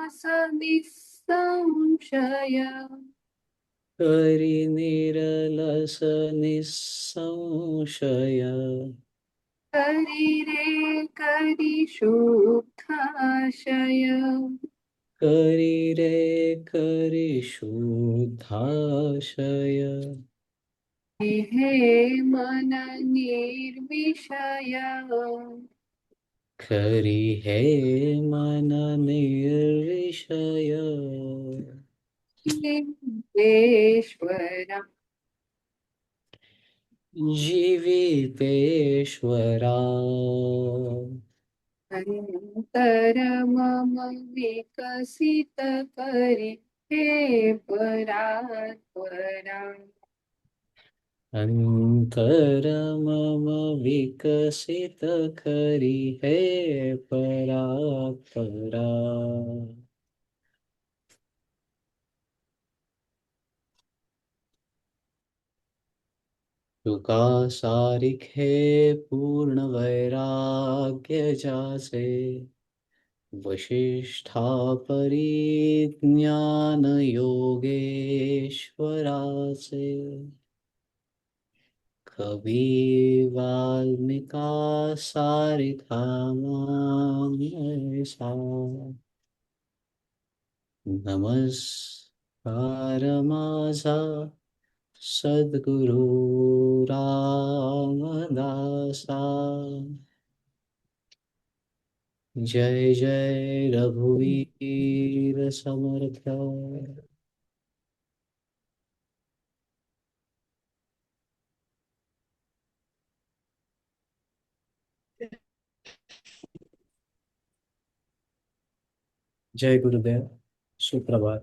निरालास निःसंशय करी निरलस निःसंशय करी रे करी शुद्धाशय करी रे करी शुद्धाशय हे मन निर्विषय खरी हे मन निर्विषय ईश्वरा जीवितेश्वरा अंतर मम विकसित करी हे परात्परा अंतर मम विकसित करी हे परात्परा तुका सारिखे पूर्ण वैराग्य जाचे वशिष्ठा परिज्ञान योगेश्वराचे कवी वाल्मिका सारिखा मानसा नमस्कार माझा सद्गुरु रामदासा जय जय रघुवीर समर्थ जय गुरुदेव सुप्रभात.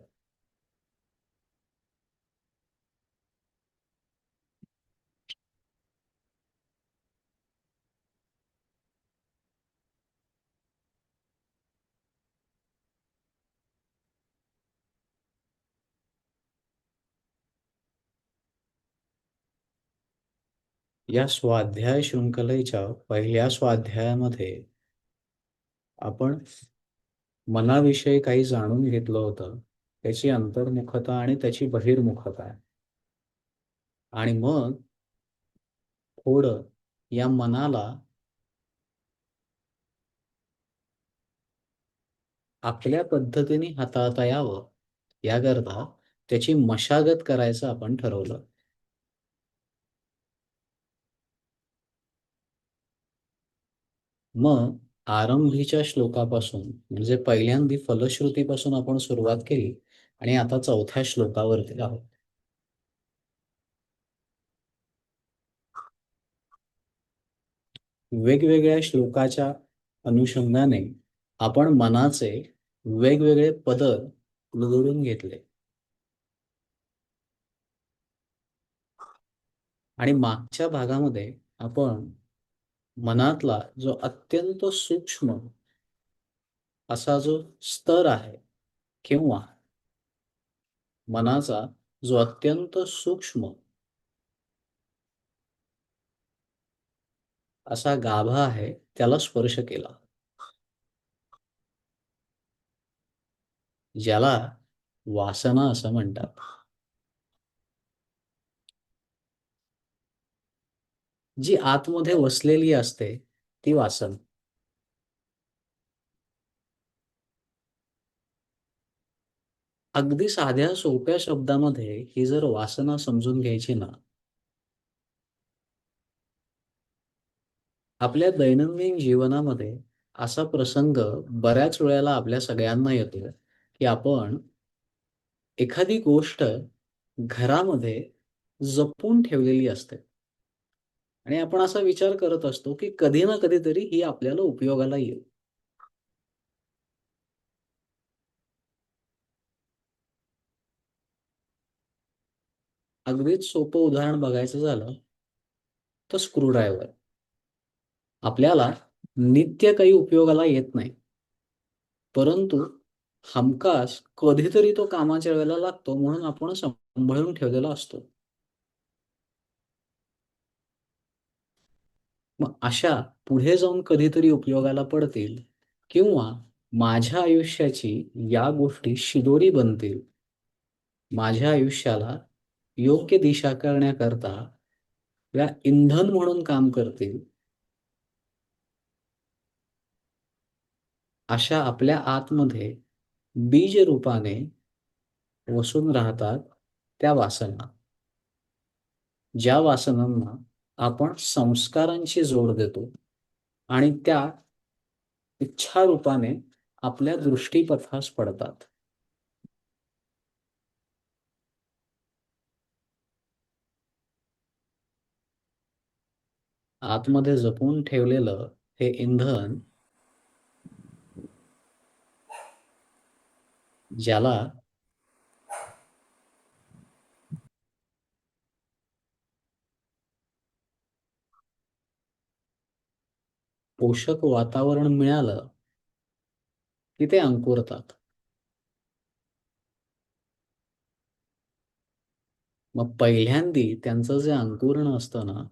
या स्वाध्याय शृंखलेच्या पहिल्या स्वाध्यायामध्ये आपण मनाविषयी काही जाणून घेतलं होतं, त्याची अंतर्मुखता आणि त्याची बहिर्मुखता. आणि मग थोडं या मनाला आपल्या पद्धतीने हाताळता यावं याकरता त्याची मशागत करायचं आपण ठरवलं. मग आरंभीच्या श्लोकापासून म्हणजे पहिल्यांदी फलश्रुतीपासून आपण सुरुवात केली आणि आता चौथ्या श्लोकावरती आहोत. वेगवेगळ्या श्लोकाच्या अनुषंगाने आपण मनाचे वेगवेगळे पदर उलगडून घेतले आणि मागच्या भागामध्ये आपण मनातला जो अत्यंत सूक्ष्म असा जो स्तर आहे किंवा मनाचा जो अत्यंत सूक्ष्म असा गाभा आहे त्याला स्पर्श केला, ज्याला वासना असं म्हणतात. जी आतमध्ये वसलेली असते ती वासना. अगदी साध्या सोप्या शब्दामध्ये ही जर वासना समजून घ्यायची ना, आपल्या दैनंदिन जीवनामध्ये असा प्रसंग बऱ्याच वेळेला आपल्या सगळ्यांना येतो की आपण एखादी गोष्ट घरामध्ये जपून ठेवलेली असते आणि आपण असा विचार करत असतो की कधी ना कधीतरी ही आपल्याला उपयोगाला येईल. अगदीच सोपं उदाहरण बघायचं झालं तर स्क्रूड्रायव्हर आपल्याला नित्य काही उपयोगाला येत नाही, परंतु हमखास कधीतरी तो कामाच्या वेळेला लागतो म्हणून आपण सांभाळून ठेवलेला असतो. मग अशा पुढे जाऊन कधीतरी उपयोगाला पडतील किंवा माझ्या आयुष्याची या गोष्टी शिदोरी बनतील, माझ्या आयुष्याला योग्य दिशा करण्याकरता या इंधन म्हणून काम करतील, अशा आपल्या आतमध्ये बीज रूपाने वसून राहतात त्या वासना. ज्या वासनांना आपण संस्कारांची जोड देतो आणि त्या इच्छा रूपाने आपल्या दृष्टीपथास पडतात. आतमध्ये जपून ठेवलेलं हे इंधन, ज्याला पोषक वातावरण मिळालं की ते अंकुरतात. मग पहिल्यांदी त्यांचं जे अंकुरण असतं ना,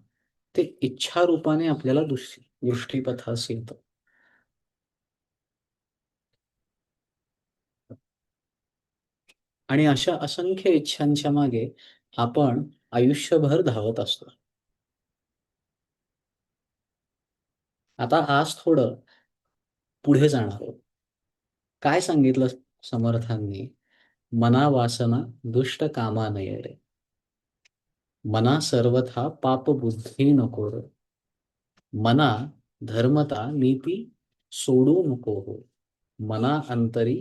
ते इच्छा रूपाने आपल्याला दृष्टीपथास येतं. आणि अशा असंख्य इच्छांच्या मागे आपण आयुष्यभर धावत असतो. आता आज थोडं पुढे जाणार आहोत. काय सांगितलं समर्थांनी? मना वासना दुष्ट कामा नये रे. मना सर्वथा पाप बुद्धी नको रे. मना धर्मता नीती सोडू नको हो. मना अंतरी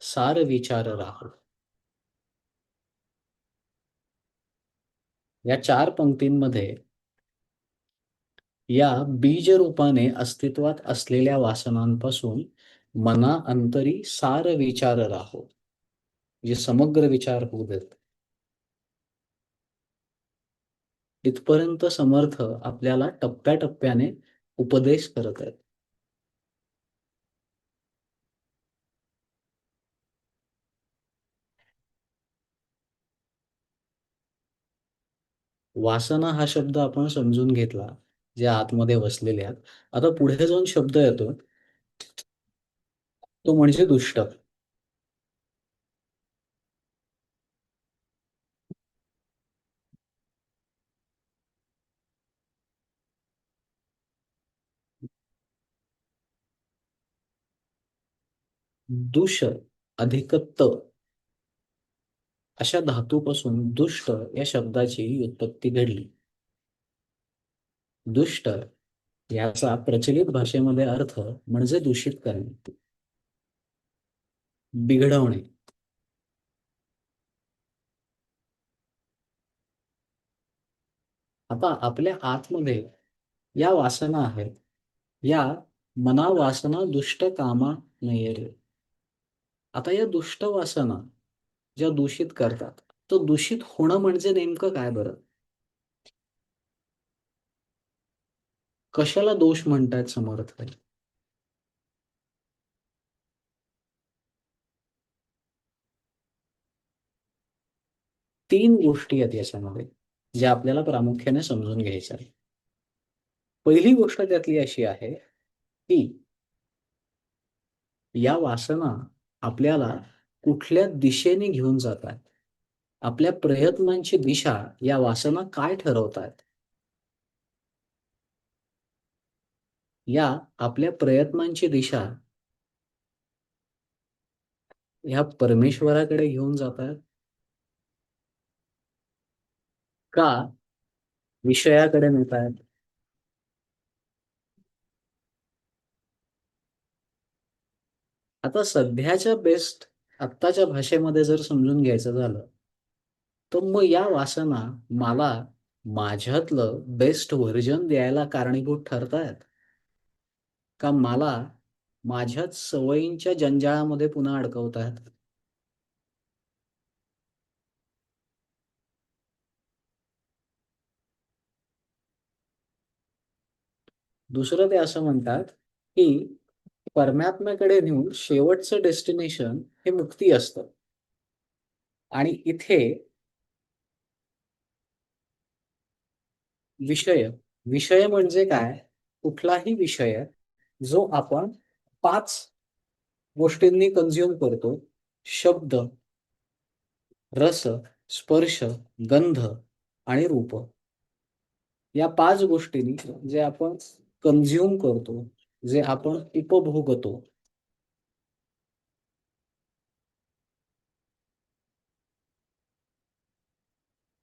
सार विचार राहो. या 4 पंक्तींमध्ये या बीज रूपाने अस्तित्वात असलेल्या वासनांपासून मना अंतरी सार विचार राहो, जे समग्र विचार होऊ देत, इथपर्यंत समर्थ आपल्याला टप्प्याटप्प्याने उपदेश करत आहेत. वासना हा शब्द आपण समजून घेतला, जे आतमध्ये वसलेले आहेत. आता पुढे जाऊन शब्द येतो, तो म्हणजे दुष्ट. दुष अधिक त अशा धातूपासून दुष्ट या शब्दाची उत्पत्ती घडली. दुष्ट याचा प्रचलित भाषेमध्ये अर्थ म्हणजे दूषित करणे, बिघडवणे. आता आपल्या आतमध्ये या वासना आहेत. या मना वासना दुष्ट कामा नये रे. आता या दुष्ट वासना ज्या दूषित करतात, तर दूषित होणं म्हणजे नेमकं काय बरं? कशाला दोष म्हणतायत समर्थ? 3 गोष्टी आहेत याच्यामध्ये, ज्या आपल्याला प्रामुख्याने समजून घ्यायच्या आहेत. पहिली गोष्ट त्यातली अशी आहे, की या वासना आपल्याला कुठल्या दिशेने घेऊन जातात. आपल्या प्रयत्नांची दिशा या वासना काय ठरवतात? या आपल्या प्रयत्नांची दिशा ह्या परमेश्वराकडे घेऊन जातात का विषयाकडे नेतायत? आता सध्याच्या बेस्ट आत्ताच्या भाषेमध्ये जर समजून घ्यायचं झालं, तर मग या वासना मला माझ्यातलं बेस्ट व्हर्जन द्यायला कारणीभूत ठरतायत? का मला माझ्याच सवयींच्या जंजाळामध्ये पुन्हा अडकवतायत? दुसरं ते असं म्हणतात, की परमात्म्याकडे नेऊन शेवटचं डेस्टिनेशन हे मुक्ती असतं. आणि इथे विषय विषय म्हणजे काय? कुठलाही विषय जो आपण 5 गोष्टींनी कन्झ्युम करतो. शब्द, रस, स्पर्श, गंध आणि रूप. या 5 गोष्टींनी जे आपण कन्झ्युम करतो, जे आपण उपभोगतो,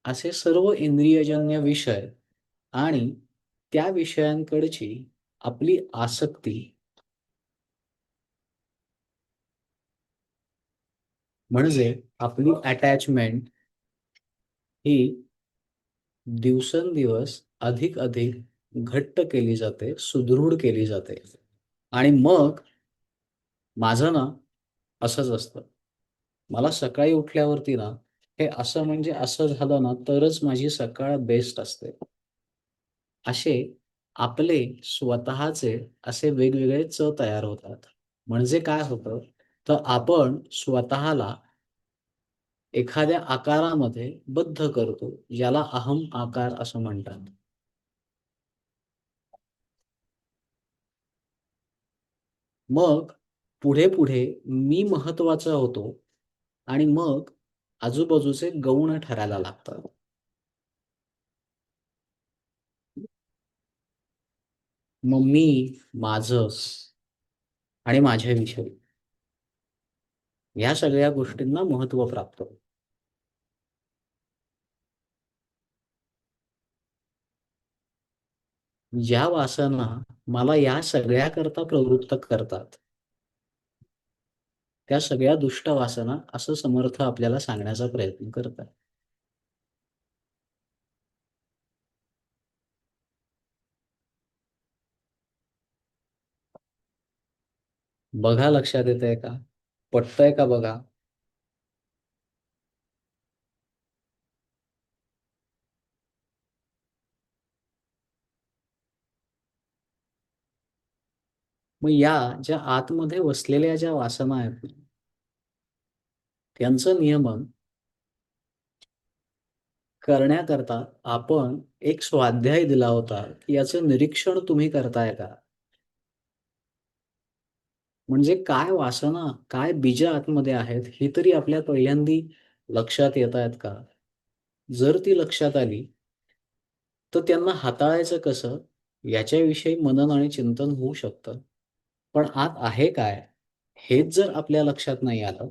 असे सर्व इंद्रियजन्य विषय आणि त्या विषयांकडची आपली आसक्ती म्हणजे आपली अटॅचमेंट ही दिवसेंदिवस अधिक घट्ट केली जाते, सुदृढ केली जाते. आणि मग माझं ना असंच असतं. मला सकाळी उठल्यावरती ना, हे असं म्हणजे असं झालं ना, तरच माझी सकाळ बेस्ट असते. असे आपले स्वतःचे असे वेगवेगळे तयार होतात. म्हणजे काय होतं, तर आपण स्वतःला एखाद्या आकारामध्ये बद्ध करतो, ज्याला अहम आकार असं म्हणतात. मग पुढे-पुढे मी महत्त्वाचा होतो आणि मग आजूबाजूचे गौण ठरायला लागतात. मग मी, माझं आणि माझ्याविषयी ह्या सगळ्या गोष्टींना महत्त्व प्राप्त होतं. ज्या वासना मला या सगळ्याकरता प्रवृत्त करतात, त्या सगळ्या दुष्ट वासना असं समर्थ आपल्याला सांगण्याचा प्रयत्न करतात. बघा लक्षात येतंय का? पटतंय का बघा? मग या ज्या आतमध्ये वसलेल्या ज्या वासना आहेत, त्यांचं नियमन करण्याकरता आपण एक स्वाध्याय दिला होता, की याचं निरीक्षण तुम्ही करताय का? म्हणजे काय वासना, काय बीज आतमध्ये आहेत, ही तरी आपल्या पहिल्यांदी लक्षात येतायत का? जर ती लक्षात आली, तर त्यांना हाताळायचं कसं, याच्याविषयी मनन आणि चिंतन होऊ शकतं. पण आत आहे काय, हेच जर आपल्या लक्षात नाही आलं,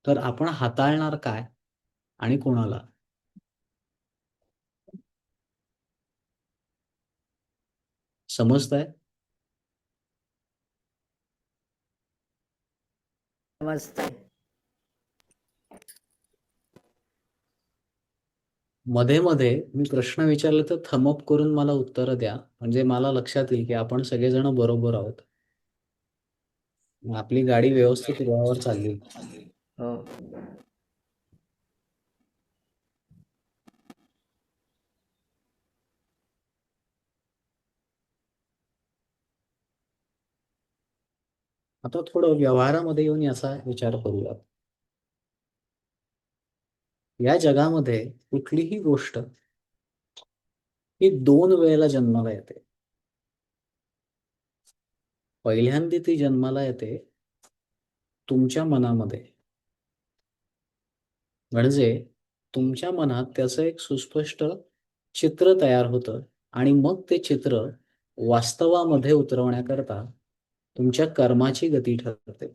तर आपण हाताळणार काय आणि कोणाला? समजतंय? समजतंय. मध्ये-मध्ये मी प्रश्न विचारले तर थंब अप करून मला उत्तरं द्या. म्हणजे मला लक्षात येईल, की आपण सगळेजण बरोबर आहोत. मग आपली गाडी व्यवस्थित रुळावर चालली. हो. आता थोडं व्यवहारामध्ये येऊन याचा विचार करूया. या जगामध्ये कुठलीही गोष्ट ही 2 वेळेला जन्माला येते. पहिल्यांदा ती जन्माला येते तुमच्या मनामध्ये. म्हणजे तुमच्या मनात त्याचं एक सुस्पष्ट चित्र तयार होतं आणि मग ते चित्र वास्तवामध्ये उतरवण्याकरता तुमच्या कर्माची गती ठरते.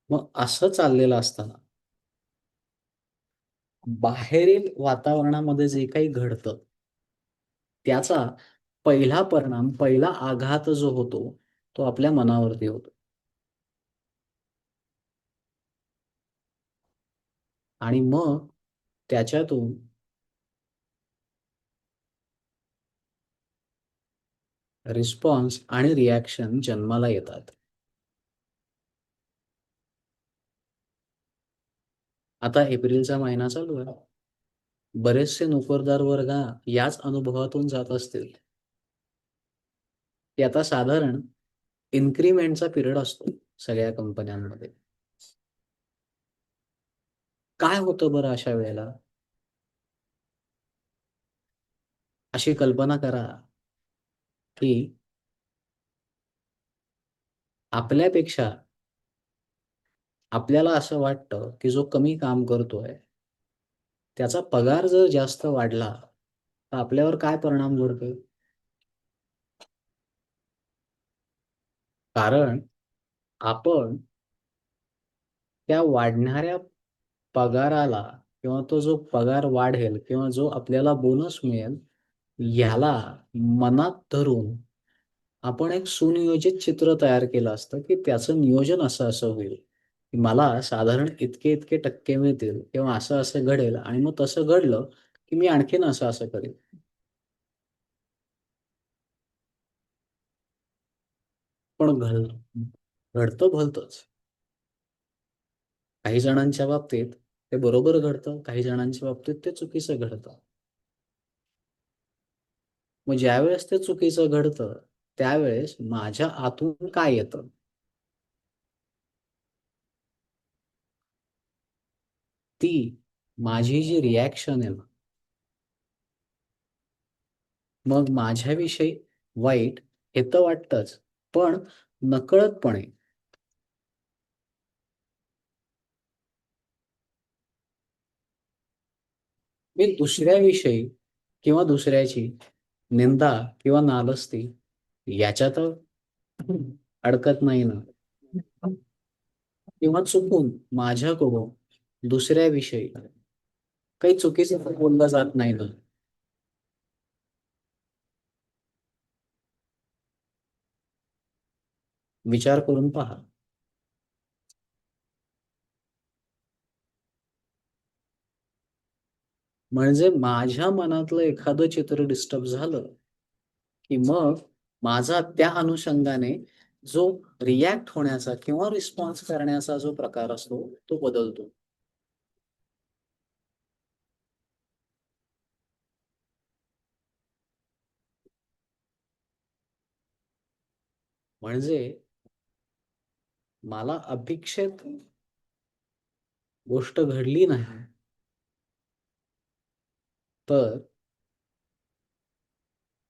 मग असं चाललेलं असताना बाहेरील वातावरणामध्ये जे काही घडतं, त्याचा पहिला परिणाम, पहिला आघात जो होतो, तो आपल्या मनावरती होतो. आणि मग त्याच्यातून रिस्पॉन्स आणि रिएक्शन जन्माला येतात. आता एप्रिलचा महिना चालू आहे. बरेचसे नोकरदार वर्ग याच अनुभवातून जात असतील, की आता साधारण इन्क्रिमेंटचा पिरियड असतो सगळ्या कंपन्यांमध्ये. काय होतं बरं अशा वेळेला? अशी कल्पना करा, की आपल्यापेक्षा आपल्याला असं वाटतं की जो कमी काम करतोय त्याचा पगार जर जास्त वाढला तर आपल्यावर काय परिणाम घडतो? कारण आपण त्या वाढणाऱ्या पगाराला किंवा तो जो पगार वाढेल किंवा जो आपल्याला बोनस मिळेल याला मनात धरून आपण एक सुनियोजित चित्र तयार केलं असतं की त्याचं नियोजन असं असं होईल की मला साधारण इतके इतके टक्के मिळतील किंवा असं असं घडेल आणि मग तसं घडलं की मी आणखीन असं असं करेन. पण घडतं भलतंच. काही जणांच्या बाबतीत ते बरोबर घडतं, काही जणांच्या बाबतीत ते चुकीचं घडतं. मग ज्यावेळेस ते चुकीचं घडतं त्यावेळेस माझ्या आतून काय येतं? ती माझी जी रिॲक्शन आहे ना, मग माझ्याविषयी वाईट हे तर वाटतंच, पण नकळतपणे मी दुसऱ्याविषयी किंवा दुसऱ्याची निंदा किंवा नालस्ती याच्यात अडकत नाही ना, किंवा चुकून माझ्याकडून दुसऱ्याविषयी काही चुकीचं बोललं जात नाही ना. विचार करून पहा. म्हणजे माझ्या मनातलं एखादं चित्र डिस्टर्ब झालं की मग माझा त्या अनुषंगाने जो रिॲक्ट होण्याचा किंवा रिस्पॉन्स करण्याचा जो प्रकार असतो तो बदलतो. म्हणजे मला अपेक्षित गोष्ट घडली नाही तर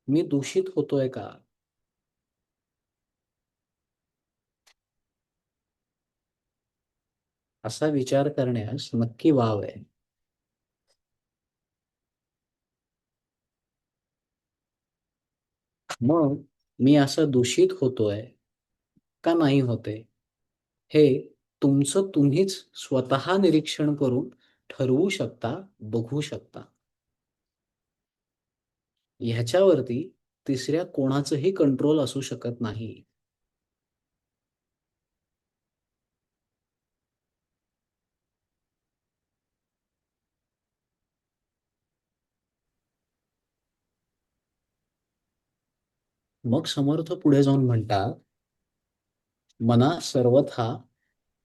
मी दूषित होतोय का? असा विचार करण्यास नक्की वाव आहे. मग मी असं दूषित होतोय का नाही होते हे तुमचं तुम्हीच स्वतः निरीक्षण करून ठरवू शकता, बघू शकता. ह्याच्यावरती तिसऱ्या कोणाचंही कंट्रोल असू शकत नाही. मग समर्थ पुढे जाऊन म्हणतात, मना सर्वथा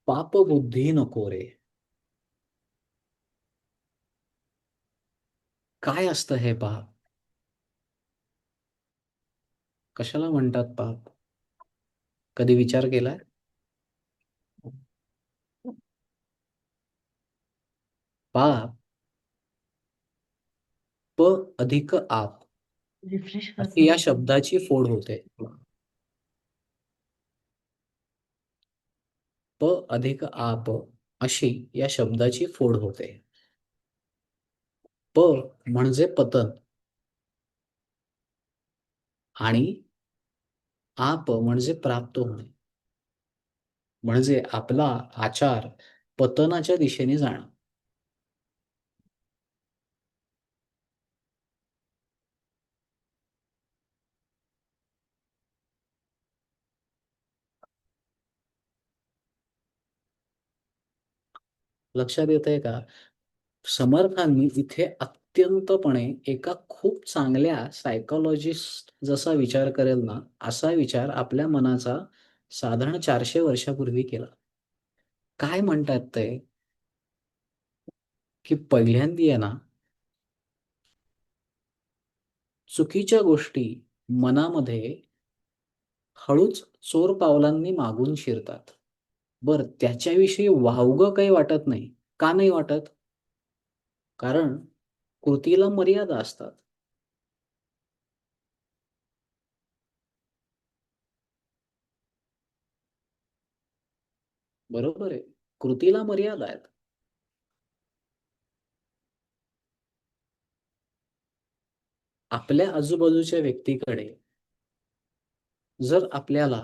पापबुद्धी नको रे. काय असतं हे पाप? कशाला म्हणतात पाप? कधी विचार केलाय? पाप प अधिक आप अशी या शब्दाची फोड होते. प अधिक आप अशी या शब्दाची फोड होते. प म्हणजे पतन आणि आप म्हणजे प्राप्त होणे. म्हणजे आपला आचार पतनाच्या दिशेने जाणं. लक्षात येतंय का? समर्थांनी इथे अत्यंतपणे एका खूप चांगल्या सायकॉलॉजिस्ट जसा विचार करेल ना, असा विचार आपल्या मनाचा साधारण 400 वर्षापूर्वी केला. काय म्हणतात ते, की पहिल्यांदी आहे ना, चुकीच्या गोष्टी मनामध्ये हळूच चोर पावलांनी मागून शिरतात. बरं, त्याच्याविषयी वावगं काही वाटत नाही. का नाही वाटत? कारण कृतीला मर्यादा असतात. बरोबर आहे. कृतीला मर्यादा आहेत. आपल्या आजूबाजूच्या व्यक्तीकडे जर आपल्याला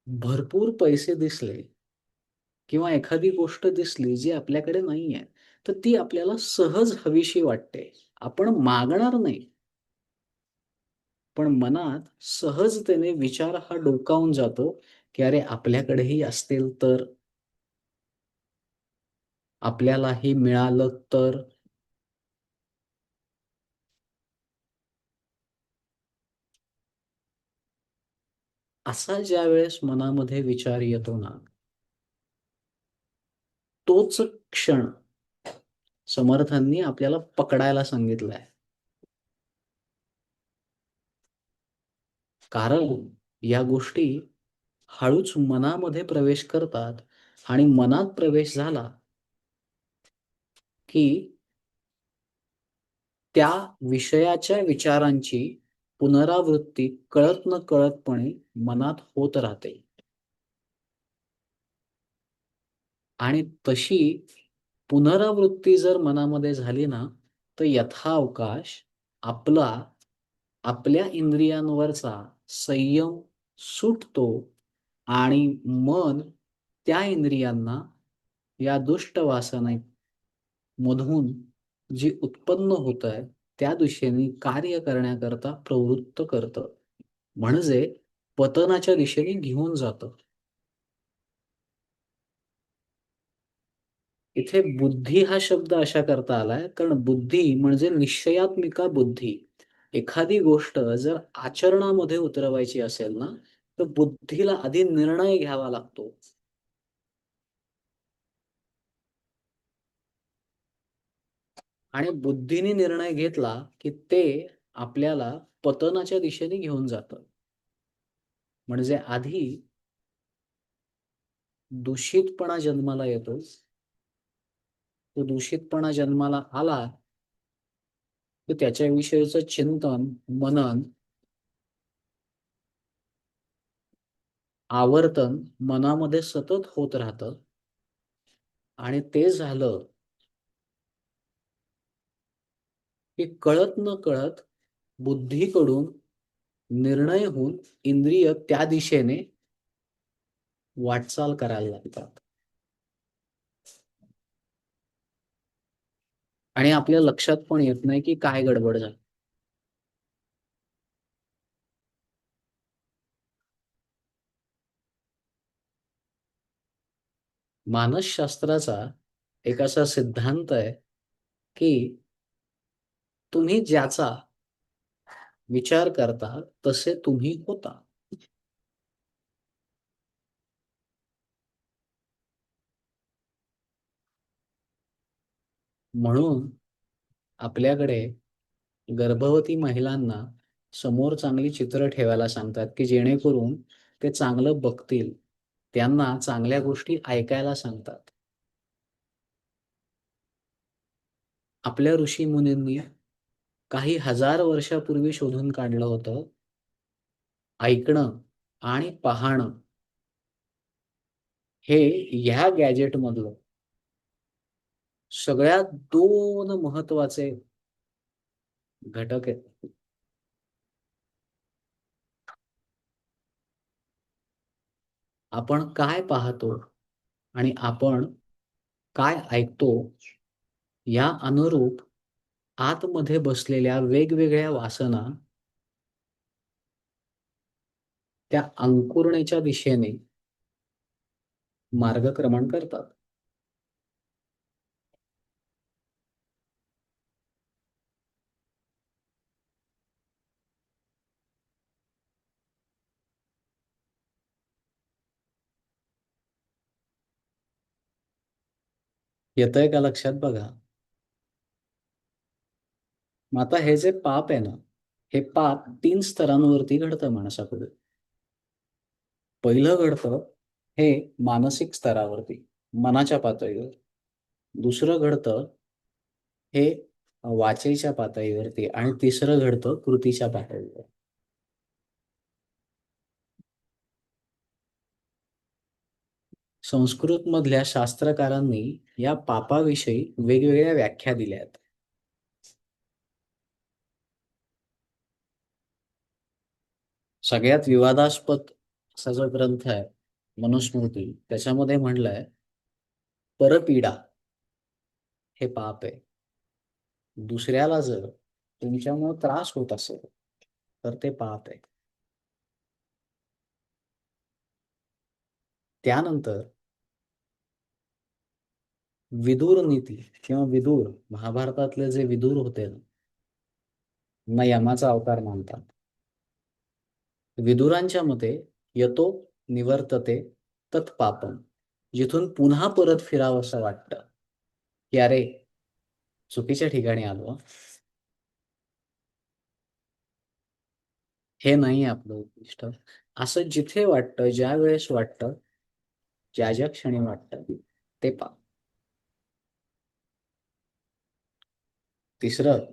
भरपूर पैसे दिसले किंवा एखादी गोष्ट दिसली जी आपल्याकडे नाहीये, तर ती आपल्याला सहज हवीशी वाटते. आपण मागणार नाही, पण मनात सहजतेने विचार हा डोकावून जातो, की अरे आपल्याकडेही असतील तर, आपल्यालाही मिळालं तर. असा ज्यावेळेस मनामध्ये विचार येतो ना, तोच क्षण समर्थांनी आपल्याला पकडायला सांगितलाय. कारण या गोष्टी हळूच मनामध्ये प्रवेश करतात आणि मनात प्रवेश झाला, की त्या विषयाच्या विचारांची पुनरावृत्ती कळत-नकळतपणे मनात होत राहते. आणि तशी पुनरावृत्ती जर मनामध्ये झाली ना, तर यथावकाश आपला आपल्या इंद्रियांवरचा संयम सुटतो आणि मन त्या इंद्रियांना या दुष्ट वासनेमधून जी उत्पन्न होतंय, त्या दिशेने कार्य करण्याकरता प्रवृत्त करतं. म्हणजे पतनाच्या दिशेने घेऊन जातं. इथे बुद्धी हा शब्द अशा करता आलाय, कारण बुद्धी म्हणजे निश्चयात्मिका बुद्धी. एखादी गोष्ट जर आचरणामध्ये उतरवायची असेल ना, तर बुद्धीला आधी निर्णय घ्यावा लागतो. आणि बुद्धीने निर्णय घेतला, की ते आपल्याला पतनाच्या दिशेने घेऊन जातं. म्हणजे आधी दूषितपणा जन्माला येतो. तो दूषितपणा जन्माला आला, तर त्याच्याविषयीचं चिंतन, मनन, आवर्तन मनामध्ये सतत होत राहतं आणि ते झालं, की कळत-नकळत बुद्धीकडून निर्णय होऊन इंद्रिय त्या दिशेने वाटचाल करायला लागतात. आणि आपल्या लक्षात पण येत नाही, की काय गडबड झाली. मानसशास्त्राचा एक असा सिद्धांत आहे, की तुम्ही ज्याचा विचार करता, तसे तुम्ही होता. म्हणून आपल्याकडे गर्भवती महिलांना समोर चांगली चित्र ठेवायला सांगतात, की जेणेकरून ते चांगलं बघतील. त्यांना चांगल्या गोष्टी ऐकायला सांगतात. आपल्या ऋषीमुनींनी काही हजार वर्षापूर्वी शोधून काढलं होतं, ऐकणं आणि पाहणं हे ह्या गॅजेटमधलं सगळ्यात 2 महत्त्वाचे घटक आहेत. आपण काय पाहतो आणि आपण काय ऐकतो, या अनुरूप आतमध्ये बसलेल्या वेगवेगळ्या वासना त्या अंकुरण्याच्या दिशेने मार्गक्रमण करतात. येतंय का लक्षात बघा? मग आता हे जे पाप आहे ना, हे पाप 3 स्तरांवरती घडतं माणसाकडे. पहिलं घडतं हे मानसिक स्तरावरती, मनाच्या पातळीवर. दुसरं घडतं हे वाचेच्या पातळीवरती आणि तिसरं घडतं कृतीच्या पातळीवर. संस्कृत मधल्या शास्त्रकारांनी या पापाविषयी वेगवेगळ्या व्याख्या दिल्या आहेत. सगळ्यात विवादास्पद असा जो ग्रंथ आहे मनुस्मृती, त्याच्यामध्ये म्हणलंय परपीडा हे पाप आहे. दुसऱ्याला जर तुमच्यामुळे त्रास होत असेल तर ते पाप आहे. त्यानंतर विदुर नीती किंवा विदुर, महाभारतातले जे विदुर होते ना, यमाचा अवतार मानतात. विदुरांच्या मते यतो निवर्तते तत्पापम, जिथून पुन्हा परत फिरावं असं वाटतं की अरे चुकीच्या ठिकाणी आलो, हे नाही आपलं उद्दिष्ट, असं जिथे वाटतं, ज्या वेळेस वाटतं, ज्या ज्या क्षणी वाटतं, ते पाप. तिसरं,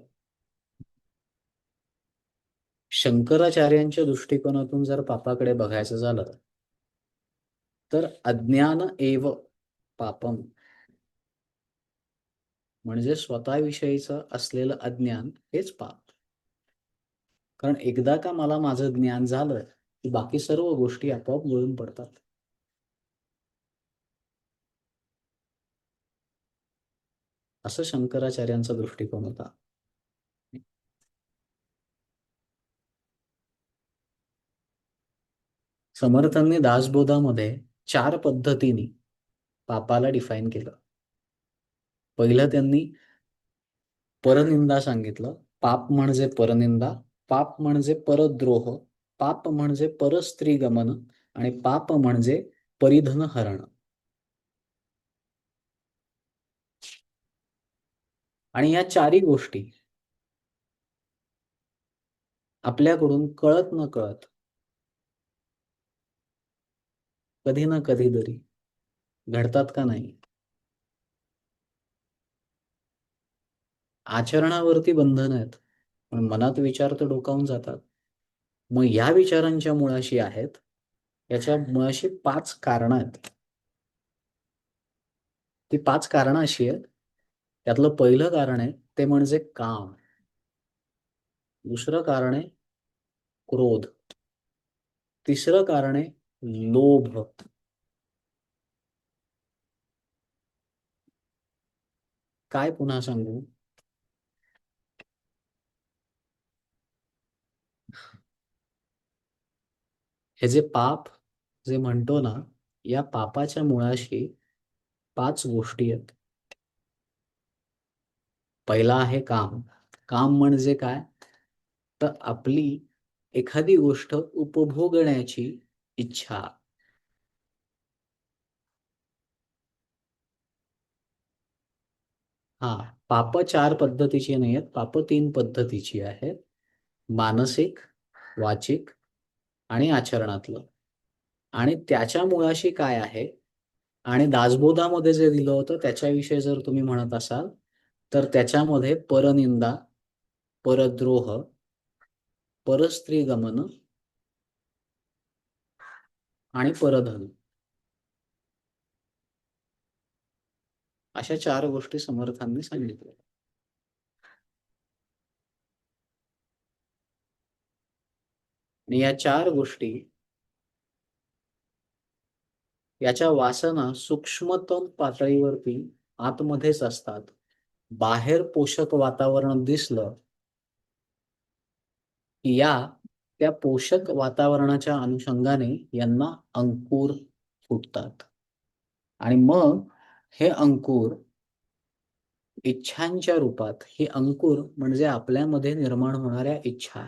शंकराचार्यांच्या दृष्टिकोनातून जर पापाकडे बघायचं झालं तर अज्ञान एव पापम, म्हणजे स्वतःविषयीचं असलेलं अज्ञान हेच पाप. कारण एकदा का मला माझं ज्ञान झालं की बाकी सर्व गोष्टी आपोआप जुळून पडतात. असं शंकराचार्यांचा दृष्टिकोन होता. समर्थांनी दासबोधामध्ये 4 पद्धतीने पापाला डिफाईन केलं. पहिलं त्यांनी परनिंदा सांगितलं. पाप म्हणजे परनिंदा, पाप म्हणजे परद्रोह, पाप म्हणजे परस्त्री गमन आणि पाप म्हणजे परिधन हरण. आणि या 4ही गोष्टी आपल्याकडून कळत न कळत कधी ना कधीतरी घडतात का नाही. आचरणावरती बंधन आहेत पण मनात विचार तर डोकावून जातात. मग या विचारांच्या मुळाशी आहेत, याच्या मुळाशी 5 कारणं आहेत. ती 5 कारणं अशी आहेत. त्यातलं पहिलं कारण आहे ते म्हणजे काम. दुसरं कारण आहे क्रोध. तिसरं कारण आहे लोभ. काय पुन्हा सांगू, हे जे पाप जे म्हणतो ना, या पापाच्या मुळाशी 5 गोष्टी आहेत. पहिला आहे काम. काम म्हणजे काय, तर आपली एखादी गोष्ट उपभोगण्याची इच्छा. हा, पाप 4 पद्धतीची नाही आहेत, पाप 3 पद्धतीची आहेत. मानसिक, वाचिक आणि आचरणातलं. आणि त्याच्या मुळाशी काय आहे, आणि दासबोधामध्ये जे दिलं होतं त्याच्याविषयी जर तुम्ही म्हणत असाल तर त्याच्यामध्ये परनिंदा, परद्रोह, परस्त्री गमन आणि परधन, अशा 4 गोष्टी समर्थांनी सांगितल्या. आणि या 4 गोष्टी, याच्या वासना सूक्ष्मतम पातळीवरती आतमध्येच असतात. बाहेर पोषक वातावरण दिसलं की या त्या पोषक वातावरणाच्या अनुषंगाने यांना अंकुर फुटतात. आणि मग हे अंकुर इच्छांच्या रूपात, ही अंकुर म्हणजे आपल्यामध्ये निर्माण होणाऱ्या इच्छा.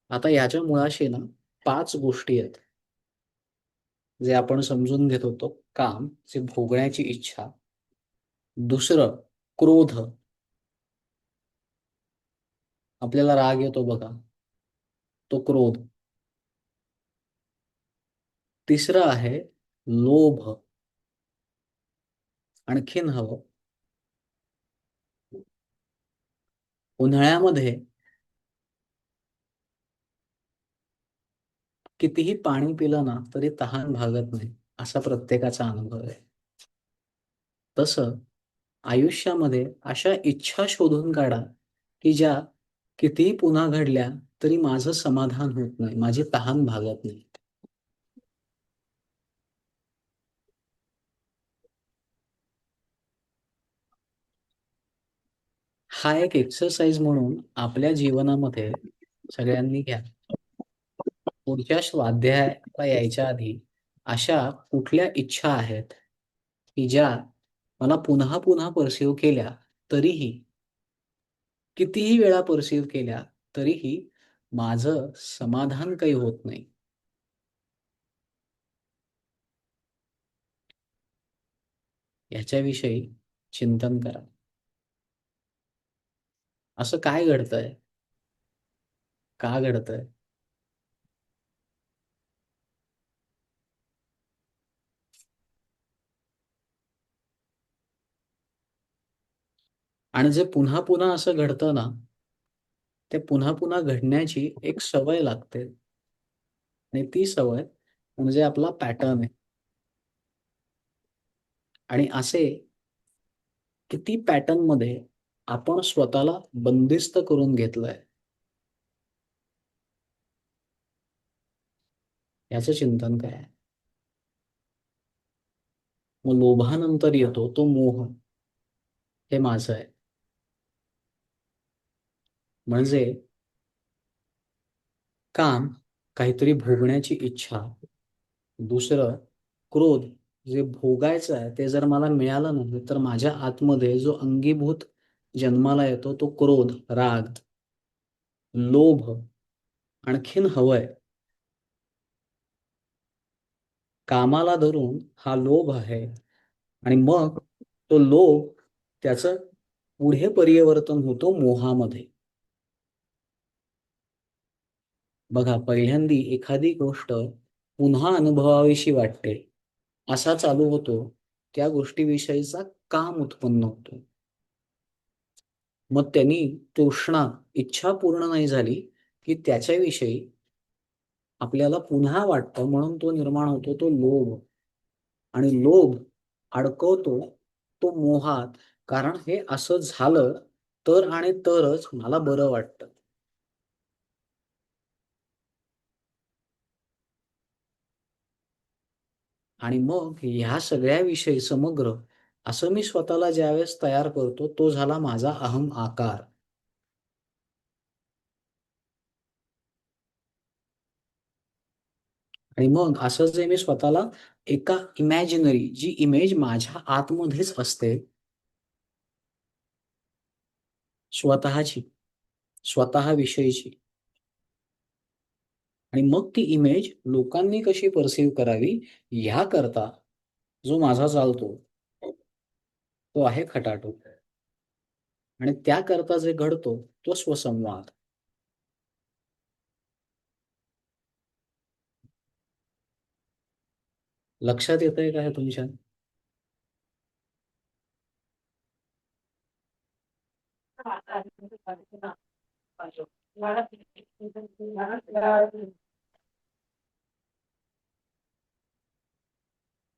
आता याच्या मुळाशी ना 5 गोष्टी आहेत जे आपण समजून घेत होतो. काम, जे भोगण्याची इच्छा. दुसरं क्रोध, आपल्याला राग येतो बघा, तो क्रोध. तिसरं आहे लोभ. आणखीन हवं. उन्हाळ्यामध्ये कितीही पाणी पिलं ना तरी तहान भागत नाही, असा प्रत्येकाचा अनुभव आहे. तसं आयुष्यामध्ये अशा इच्छा शोधून काढा, की ज्या कितीही पुन्हा घडल्या तरी माझं समाधान होत नाही, माझी तहान भागत नाही. हा एक एक्सरसाइज म्हणून आपल्या जीवनामध्ये सगळ्यांनी घ्या. पुढच्या स्वाध्यायाला यायच्या आधी अशा कुठल्या इच्छा आहेत, की ज्या मला पुन्हा पुन्हा परसीव्ह केल्या तरीही, कितीही वेळा परसीव्ह केल्या तरीही माझं समाधान काही होत नाही. याच्याविषयी चिंतन करा. असं काय घडतंय? का घडतंय? आणि जे पुन्हा पुन्हा असं घडतं ना, ते पुन्हा पुन्हा घडण्याची एक सवय लागते. आणि ती सवय म्हणजे आपला पॅटर्न आहे. आणि असे किती पॅटर्नमध्ये आपण स्वतःला बंदिस्त करून घेतलंय, याचं चिंतन करा. मग लोभानंतर येतो तो मोह. हे माझं आहे. म्हणजे काम, काहीतरी भोगण्याची इच्छा. दुसरं क्रोध, जे भोगायचं आहे ते जर मला मिळालं नाही तर माझ्या आतमध्ये जो अंगीभूत जन्माला येतो तो क्रोध, राग, लोभ, आणखीन हवंय. कामाला धरून हा लोभ आहे. आणि मग तो लोभ, त्याचं पुढे परिवर्तन होतो मोहामध्ये. बघा, पहिल्यांदी एखादी गोष्ट पुन्हा अनुभवावीशी वाटते, असा चालू होतो त्या गोष्टीविषयीचा काम उत्पन्न होतो. मग त्यांनी तृष्णा, इच्छा पूर्ण नाही झाली की त्याच्याविषयी आपल्याला पुन्हा वाटतं, म्हणून तो निर्माण होतो तो लोभ. आणि लोभ अडकवतो तो मोहात. कारण हे असं झालं तर आणि तरच मला बरं वाटतं. आणि मग ह्या सगळ्याविषयी समग्र असं मी स्वतःला ज्यावेळेस तयार करतो, तो झाला माझा अहम आकार. आणि मग असं जे मी स्वतःला एका इमॅजिनरी, जी इमेज माझ्या आतमध्येच असते, स्वतःची, स्वतःविषयीची. आणि मग ती इमेज लोकांनी कशी परसीव्ह करावी ह्याकरता जो माझा चालतो, तो आहे खटाटोप. आणि त्याकरता जे घडतो तो स्वसंवाद. लक्षात येतंय का हे तुमच्या?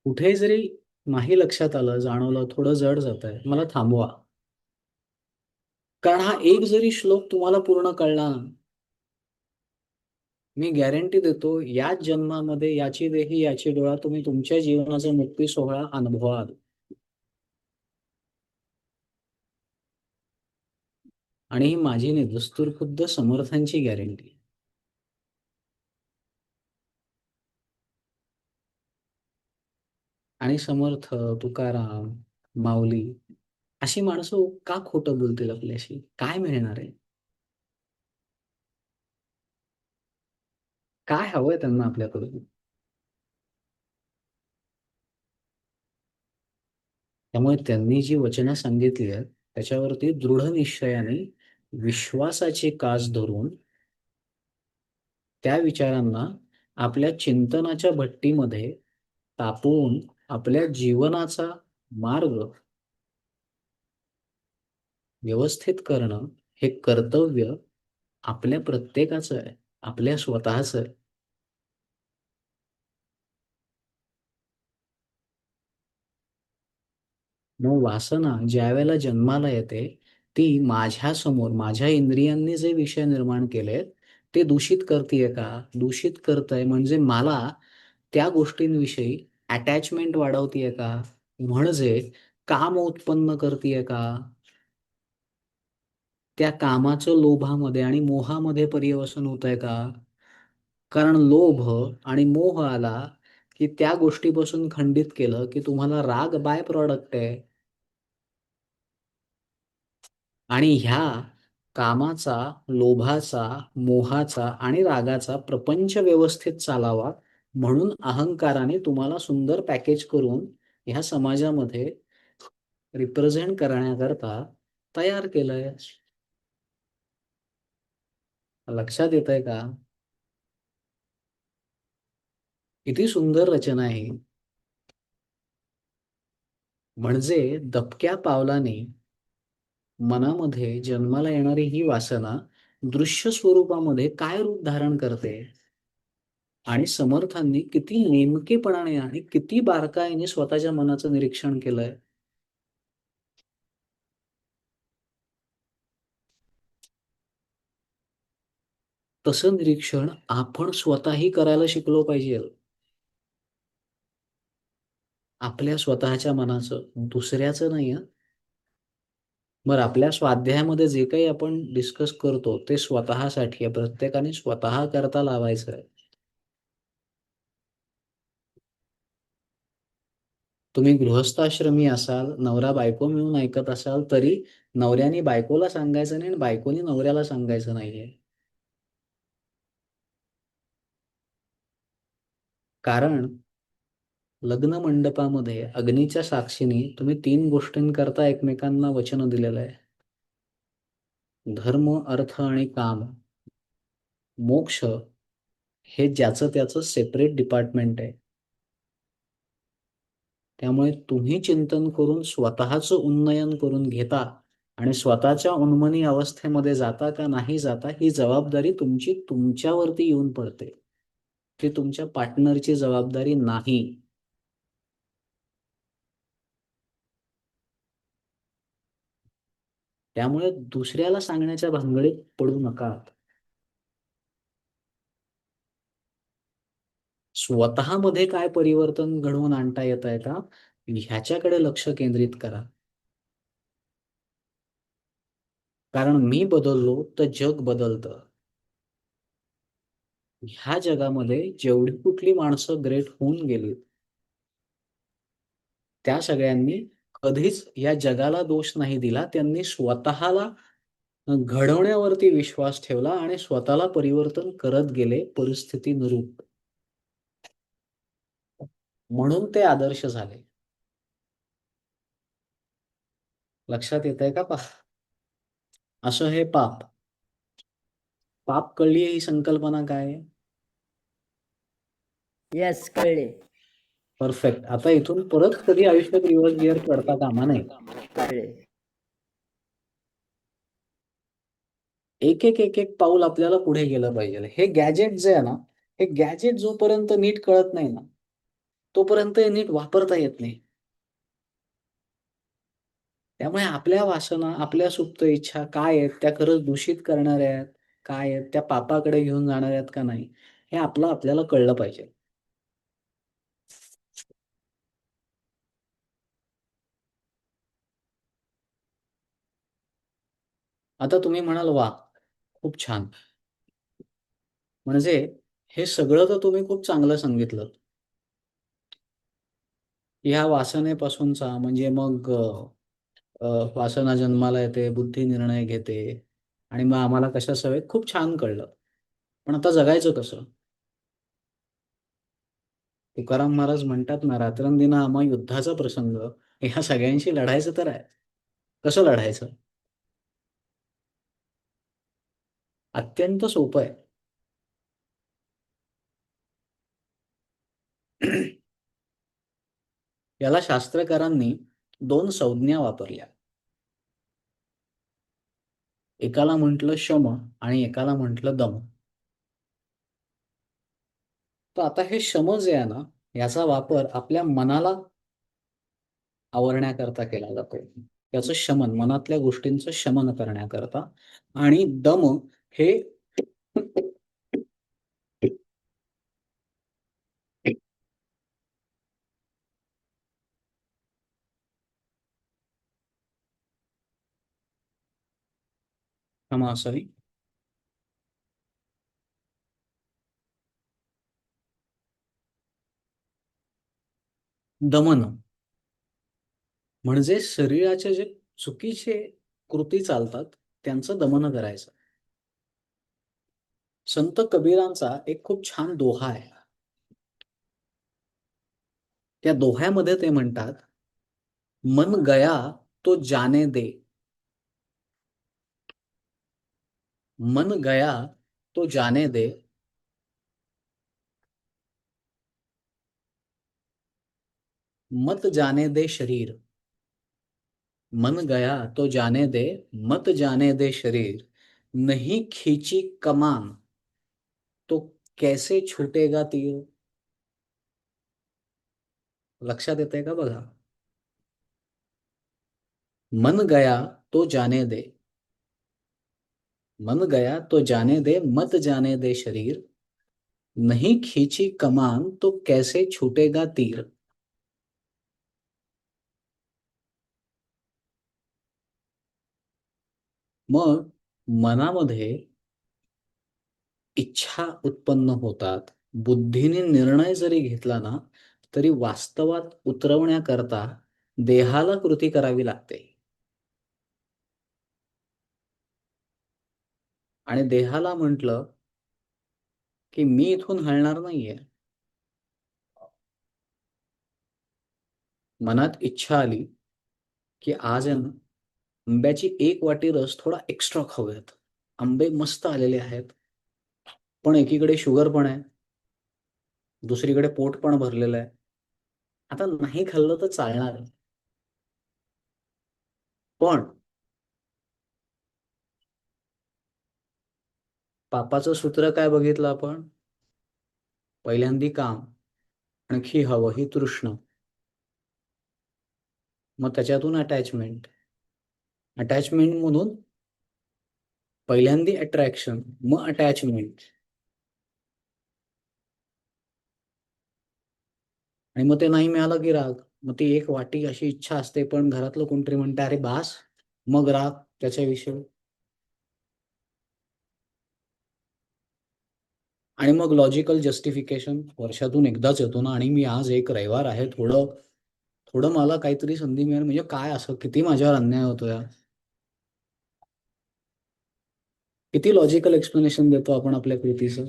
कुठे जरी नाही लक्षात आलं, जाणवलं, थोडं जड जातंय, मला थांबवा. कारण हा एक जरी श्लोक तुम्हाला पूर्ण कळला ना, मी गॅरंटी देतो याच जन्मामध्ये याची देही याची डोळा तुम्ही तुमच्या जीवनाचा मुक्ती सोहळा अनुभवाल. आणि ही माझी नाही, दस्तूर खुद्द समर्थांची गॅरंटी. आणि समर्थ, तुकाराम, माऊली अशी माणसं का खोटं बोलतील आपल्याशी? काय मिळणार आहे? काय हवंय त्यांना आपल्याकडून? त्यामुळे त्यांनी जी वचनं सांगितली आहेत त्याच्यावरती दृढ निश्चयाने विश्वासाची कास धरून त्या विचारांना आपल्या चिंतनाच्या भट्टीमध्ये तापवून आपल्या जीवनाचा मार्ग व्यवस्थित करणं, हे कर्तव्य आपल्या प्रत्येकाचं आहे, आपल्या स्वतःचं आहे. मग वासना ज्या वेळेला जन्माला येते ती माझ्या समोर माझ्या इंद्रियांनी जे विषय निर्माण केलेत ते दूषित करतीये का? दूषित करतंय म्हणजे मला त्या गोष्टींविषयी अटॅचमेंट वाढवतीये का? म्हणजे काम उत्पन्न करतीये का? त्या कामाचं लोभामध्ये आणि मोहामध्ये पर्यवसन होतंय का? कारण लोभ आणि मोह आला की त्या गोष्टीपासून खंडित केलं की तुम्हाला राग बाय प्रॉडक्ट आहे. आणि ह्या कामाचा, लोभाचा, मोहाचा आणि रागाचा प्रपंच व्यवस्थित चालावा म्हणून अहंकाराने तुम्हाला सुंदर पॅकेज करून ह्या समाजामध्ये रिप्रेझेंट करण्याकरता तयार केलंय. लक्षात येतंय का? किती सुंदर रचना आहे. म्हणजे दबक्या पावलाने मनामध्ये जन्माला येणारी ही वासना दृश्य स्वरूपामध्ये काय रूप धारण करते आणि समर्थांनी किती नेमकेपणाने आणि किती बारकाईने स्वतःच्या मनाचं निरीक्षण केलंय. तसं निरीक्षण आपण स्वतःही करायला शिकलो पाहिजे. आपल्या स्वतःच्या मनाचं, दुसऱ्याचं नाही हं. बरं आपल्या स्वाध्यायामध्ये जे काही आपण डिस्कस करतो ते स्वतःसाठी आहे. प्रत्येकाने स्वतः करता लावायचं आहे. तुम्ही गृहस्थाश्रमी असाल, नवरा बायको मिळून ऐकत असाल तरी नवऱ्याने बायकोला सांगायचं नाही आणि बायकोनी नवऱ्याला सांगायचं नाहीये. कारण लग्न मंडपामध्ये अग्नीच्या साक्षीने तुम्ही 3 गोष्टींकरता एकमेकांना वचन दिलेलं आहे. धर्म, अर्थ आणि काम. मोक्ष हे ज्याचं त्याचं सेपरेट डिपार्टमेंट आहे. त्यामुळे तुम्ही चिंतन करून स्वतःचं उन्नयन करून घेता आणि स्वतःच्या उन्मनी अवस्थेमध्ये जाता का नाही जाता ही जबाबदारी तुमची तुमच्यावरती येऊन पडते. ती तुमच्या पार्टनरची जबाबदारी नाही. त्यामुळे दुसऱ्याला सांगण्याच्या भानगडीत पडू नका. स्वतःमध्ये काय परिवर्तन घडवून आणता येतंय का ह्याच्याकडे लक्ष केंद्रित करा. कारण मी बदललो तर जग बदलतं. ह्या जगामध्ये जेवढी कुठली माणसं ग्रेट होऊन गेली त्या सगळ्यांनी कधीच या जगाला दोष नाही दिला. त्यांनी स्वतःला घडवण्यावरती विश्वास ठेवला आणि स्वतःला परिवर्तन करत गेले परिस्थितीनुरूप. म्हणून ते आदर्श झाले. लक्षात येतंय का पहा? असं हे पाप. पाप कळली ही संकल्पना काय आहे? यस कळले. परफेक्ट. आता इथून परत कधी आयुष्यात रिव्हर्स गिअर पडता कामा नये. कळले. एक एक एक एक पाऊल आपल्याला पुढे गेलं पाहिजे. हे गॅजेट जे आहे ना हे गॅजेट जोपर्यंत नीट कळत नाही ना तोपर्यंत हे नीट वापरता येत नाही. त्यामुळे आपल्या वासना, आपल्या सुप्त इच्छा काय आहेत त्या खरंच दूषित करणाऱ्या आहेत, काय आहेत त्या पापाकडे घेऊन जाणाऱ्या आहेत का नाही हे आपल्याला कळलं पाहिजे. आता तुम्ही म्हणाल वा खूप छान. म्हणजे हे सगळं तर तुम्ही खूप चांगलं सांगितलं. ह्या वासनेपासूनचा म्हणजे मग वासना जन्माला येते, बुद्धी निर्णय घेते आणि मग आम्हाला कशा सवयी खूप छान कळलं. पण आता जगायचं कसं? तुकाराम महाराज म्हणतात ना रात्रंदिना आम्हा युद्धाचा प्रसंग. ह्या सगळ्यांशी लढायचं तर आहे. कसं लढायचं? अत्यंत सोपं आहे. याला शास्त्रकारांनी 2 संज्ञा वापरल्या. एकाला म्हटलं शम आणि एकाला म्हटलं दम. तर आता हे शम जे आहे ना याचा वापर आपल्या मनाला आवरण्याकरता केला जातो. त्याचं शमन, मनातल्या गोष्टींचं शमन करण्याकरता. आणि दम हे क्षमा असावी. दमन म्हणजे शरीराचे जे चुकीचे कृती चालतात त्यांचं दमन करायचं. संत कबीरांचा एक खूप छान दोहा आहे. त्या दोह्यामध्ये ते म्हणतात, मन गया तो जाने दे. मन गया तो जाने दे, मत जाने दे शरीर. मन गया तो जाने दे, मत जाने दे शरीर. नहीं खींची कमान तो कैसे छूटेगा तीर. लक्षात येतंय का बघा. मन गया तो जाने दे, मन गया तो जाने दे, मत जाने दे शरीर. नहीं खींची कमान तो कैसे छूटेगा तीर. मग मनामध्ये इच्छा उत्पन्न होतात. बुद्धीने निर्णय जरी घेतला ना तरी वास्तवात उतरवण्याकरता देहाला कृती करावी लागते. आणि देहाला म्हटलं की मी इथून हलणार नाहीये. मनात इच्छा आली की आज आहे ना आंब्याची एक वाटी रस थोडा एक्स्ट्रा खाऊयात. आंबे मस्त आलेले आहेत, पण एकीकडे शुगर पण आहे, दुसरीकडे पोट पण भरलेलं आहे. आता नाही खाल्लं तर चालणार आहे. पण पापाचं सूत्र काय बघितलं आपण. पहिल्यांदी काम, आणखी हवं ही तृष्ण, मग त्याच्यातून अटॅचमेंट, अटॅचमेंट म्हणून पहिल्यांदी अट्रॅक्शन, मग अटॅचमेंट, आणि मग ते नाही मिळालं की राग. मग ती एक वाटी अशी इच्छा असते पण घरातलं कोणतरी म्हणते अरे बास, मग राग त्याच्याविषयी. आणि मग लॉजिकल जस्टिफिकेशन वर्षातून एकदाच येतो ना, आणि मी आज एक रविवार आहे, थोडं थोडं मला काहीतरी संधी मिळेल म्हणजे काय, असं किती माझ्यावर अन्याय होतो या. किती लॉजिकल एक्सप्लेनेशन देतो आपण आपल्या कृतीचं.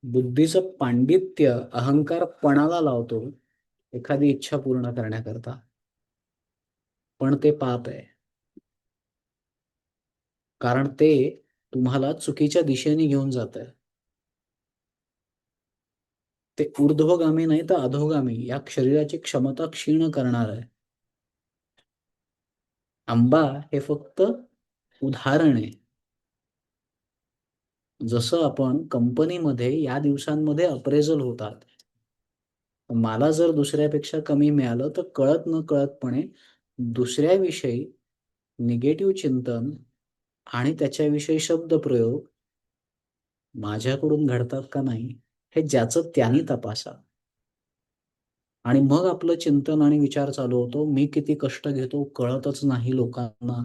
बुद्धीचं पांडित्य अहंकार पणाला लावतो एखादी इच्छा पूर्ण करण्याकरता, पण ते पाप आहे. कारण ते तुम्हाला चुकीच्या दिशेने घेऊन जात आहे. ते ऊर्ध्वगामी नाही तर अधोगामी या शरीराची क्षमता क्षीण करणार आहे. आंबा हे फक्त उदाहरण आहे. जसं आपण कंपनीमध्ये या दिवसांमध्ये अप्रेझल होतात, मला जर दुसऱ्यापेक्षा कमी मिळालं तर कळत न कळतपणे दुसऱ्याविषयी निगेटिव्ह चिंतन आणि त्याच्याविषयी शब्दप्रयोग माझ्याकडून घडतात का नाही हे ज्याचं त्याने तपासा. आणि मग आपलं चिंतन आणि विचार चालू होतो, मी किती कष्ट घेतो कळतच नाही लोकांना,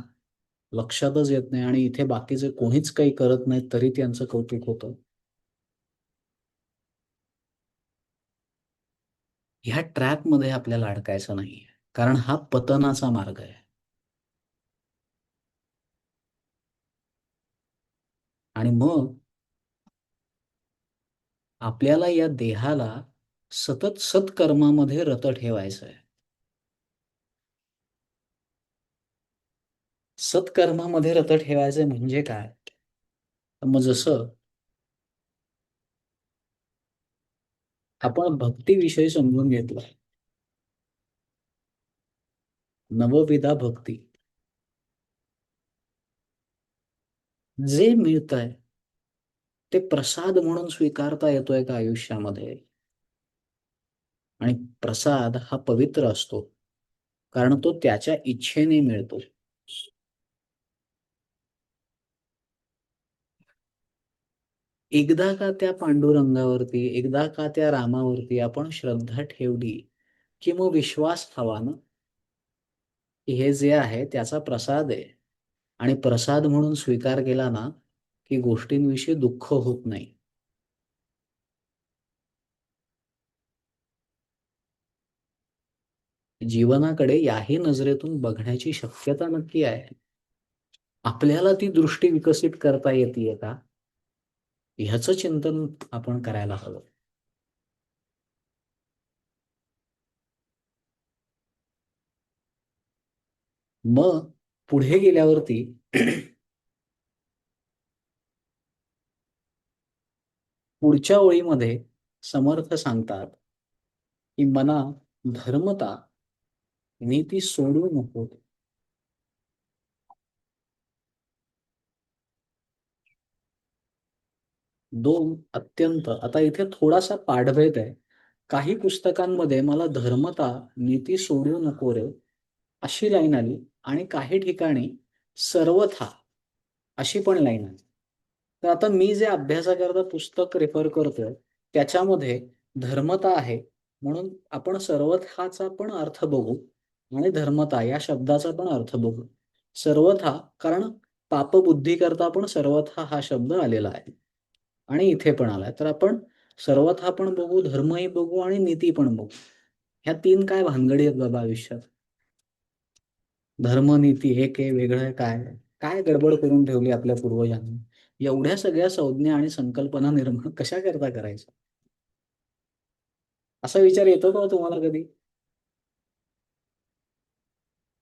लक्षातच येत नाही, आणि इथे बाकीचे कोणीच काही करत नाहीत तरी त्यांचं कौतुक होतं. ह्या ट्रॅपमध्ये आपल्याला अडकायचं नाहीये, कारण हा पतनाचा मार्ग आहे. आणि मग आपल्याला या देहाला सतत सत्कर्मामध्ये रत ठेवायचं आहे. सत्कर्मामध्ये रत ठेवायचं म्हणजे काय. मग जसं आपण भक्तीविषयी समजून घेतलं, नवविधा भक्ती, जे मिळतंय ते प्रसाद म्हणून स्वीकारता येतोय का आयुष्यामध्ये. आणि प्रसाद हा पवित्र असतो, कारण तो त्याच्या इच्छेने मिळतो. एकदा का त्या पांडुरंगावरती, एकदा का त्या रामावरती आपण श्रद्धा ठेवली, की मग विश्वास हवा ना, की हे जे आहे त्याचा प्रसाद आहे. आणि प्रसाद म्हणून स्वीकार केला ना, की गोष्टींविषयी दुःख होत नाही. जीवनाकडे याही नजरेतून बघण्याची शक्यता नक्की आहे. आपल्याला ती दृष्टी विकसित करता येतेय का, ह्याचं चिंतन आपण करायला हवं. मग पुढे गेल्यावरती पुढच्या ओळीमध्ये समर्थ सांगतात, की मना धर्मता नीती सोडू नको. दोन अत्यंत, आता इथे थोडासा पाठभेद आहे. काही पुस्तकांमध्ये मला धर्मता नीती सोडू नको रे अशी लाईन आली, आणि काही ठिकाणी सर्वथा अशी पण लाईन आली. तर आता मी जे अभ्यासाकरता पुस्तक रेफर करतोय त्याच्यामध्ये धर्मता आहे, म्हणून आपण सर्वथाचा पण अर्थ बघू आणि धर्मता या शब्दाचा पण अर्थ बघू. सर्वथा कारण पापबुद्धी करता पण सर्वथा हा शब्द आलेला आहे आणि इथे पण आलाय. तर आपण सर्वथा पण बघू, धर्मही बघू आणि नीती पण बघू. ह्या तीन काय भानगडी आहेत बाबा आयुष्यात. धर्म नीती एक आहे, वेगळं आहे, काय काय गडबड करून ठेवली आपल्या पूर्वजांनी. एवढ्या सगळ्या संज्ञा आणि संकल्पना निर्माण कशा करता करायच्या, असा विचार येतो का हो तुम्हाला कधी?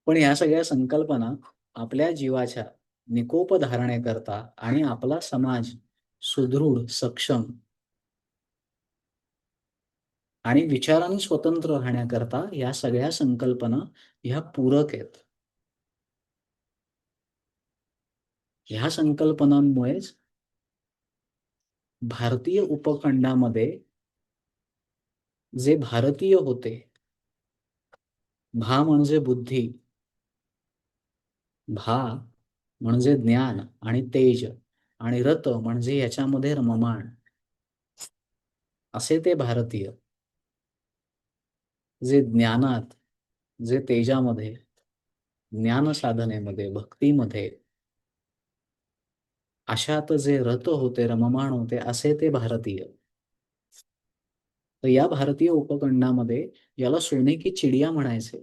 पण ह्या सगळ्या संकल्पना आपल्या जीवाच्या निकोप धारणेकरता आणि आपला समाज सुदृढ, सक्षम आणि विचारांनी स्वतंत्र राहण्याकरता या सगळ्या संकल्पना ह्या पूरक आहेत. ह्या संकल्पनांमुळेच भारतीय उपखंडामध्ये जे भारतीय होते, भा म्हणजे बुद्धी, भा म्हणजे ज्ञान आणि तेज, आणि रत म्हणजे याच्यामध्ये रममाण, असे ते भारतीय जे ज्ञानात, जे तेजामध्ये, ज्ञान साधनेमध्ये, भक्तीमध्ये, अशात जे रत होते, रममाण होते, असे ते भारतीय. तर या भारतीय उपखंडामध्ये याला सोने की चिडिया म्हणायचे.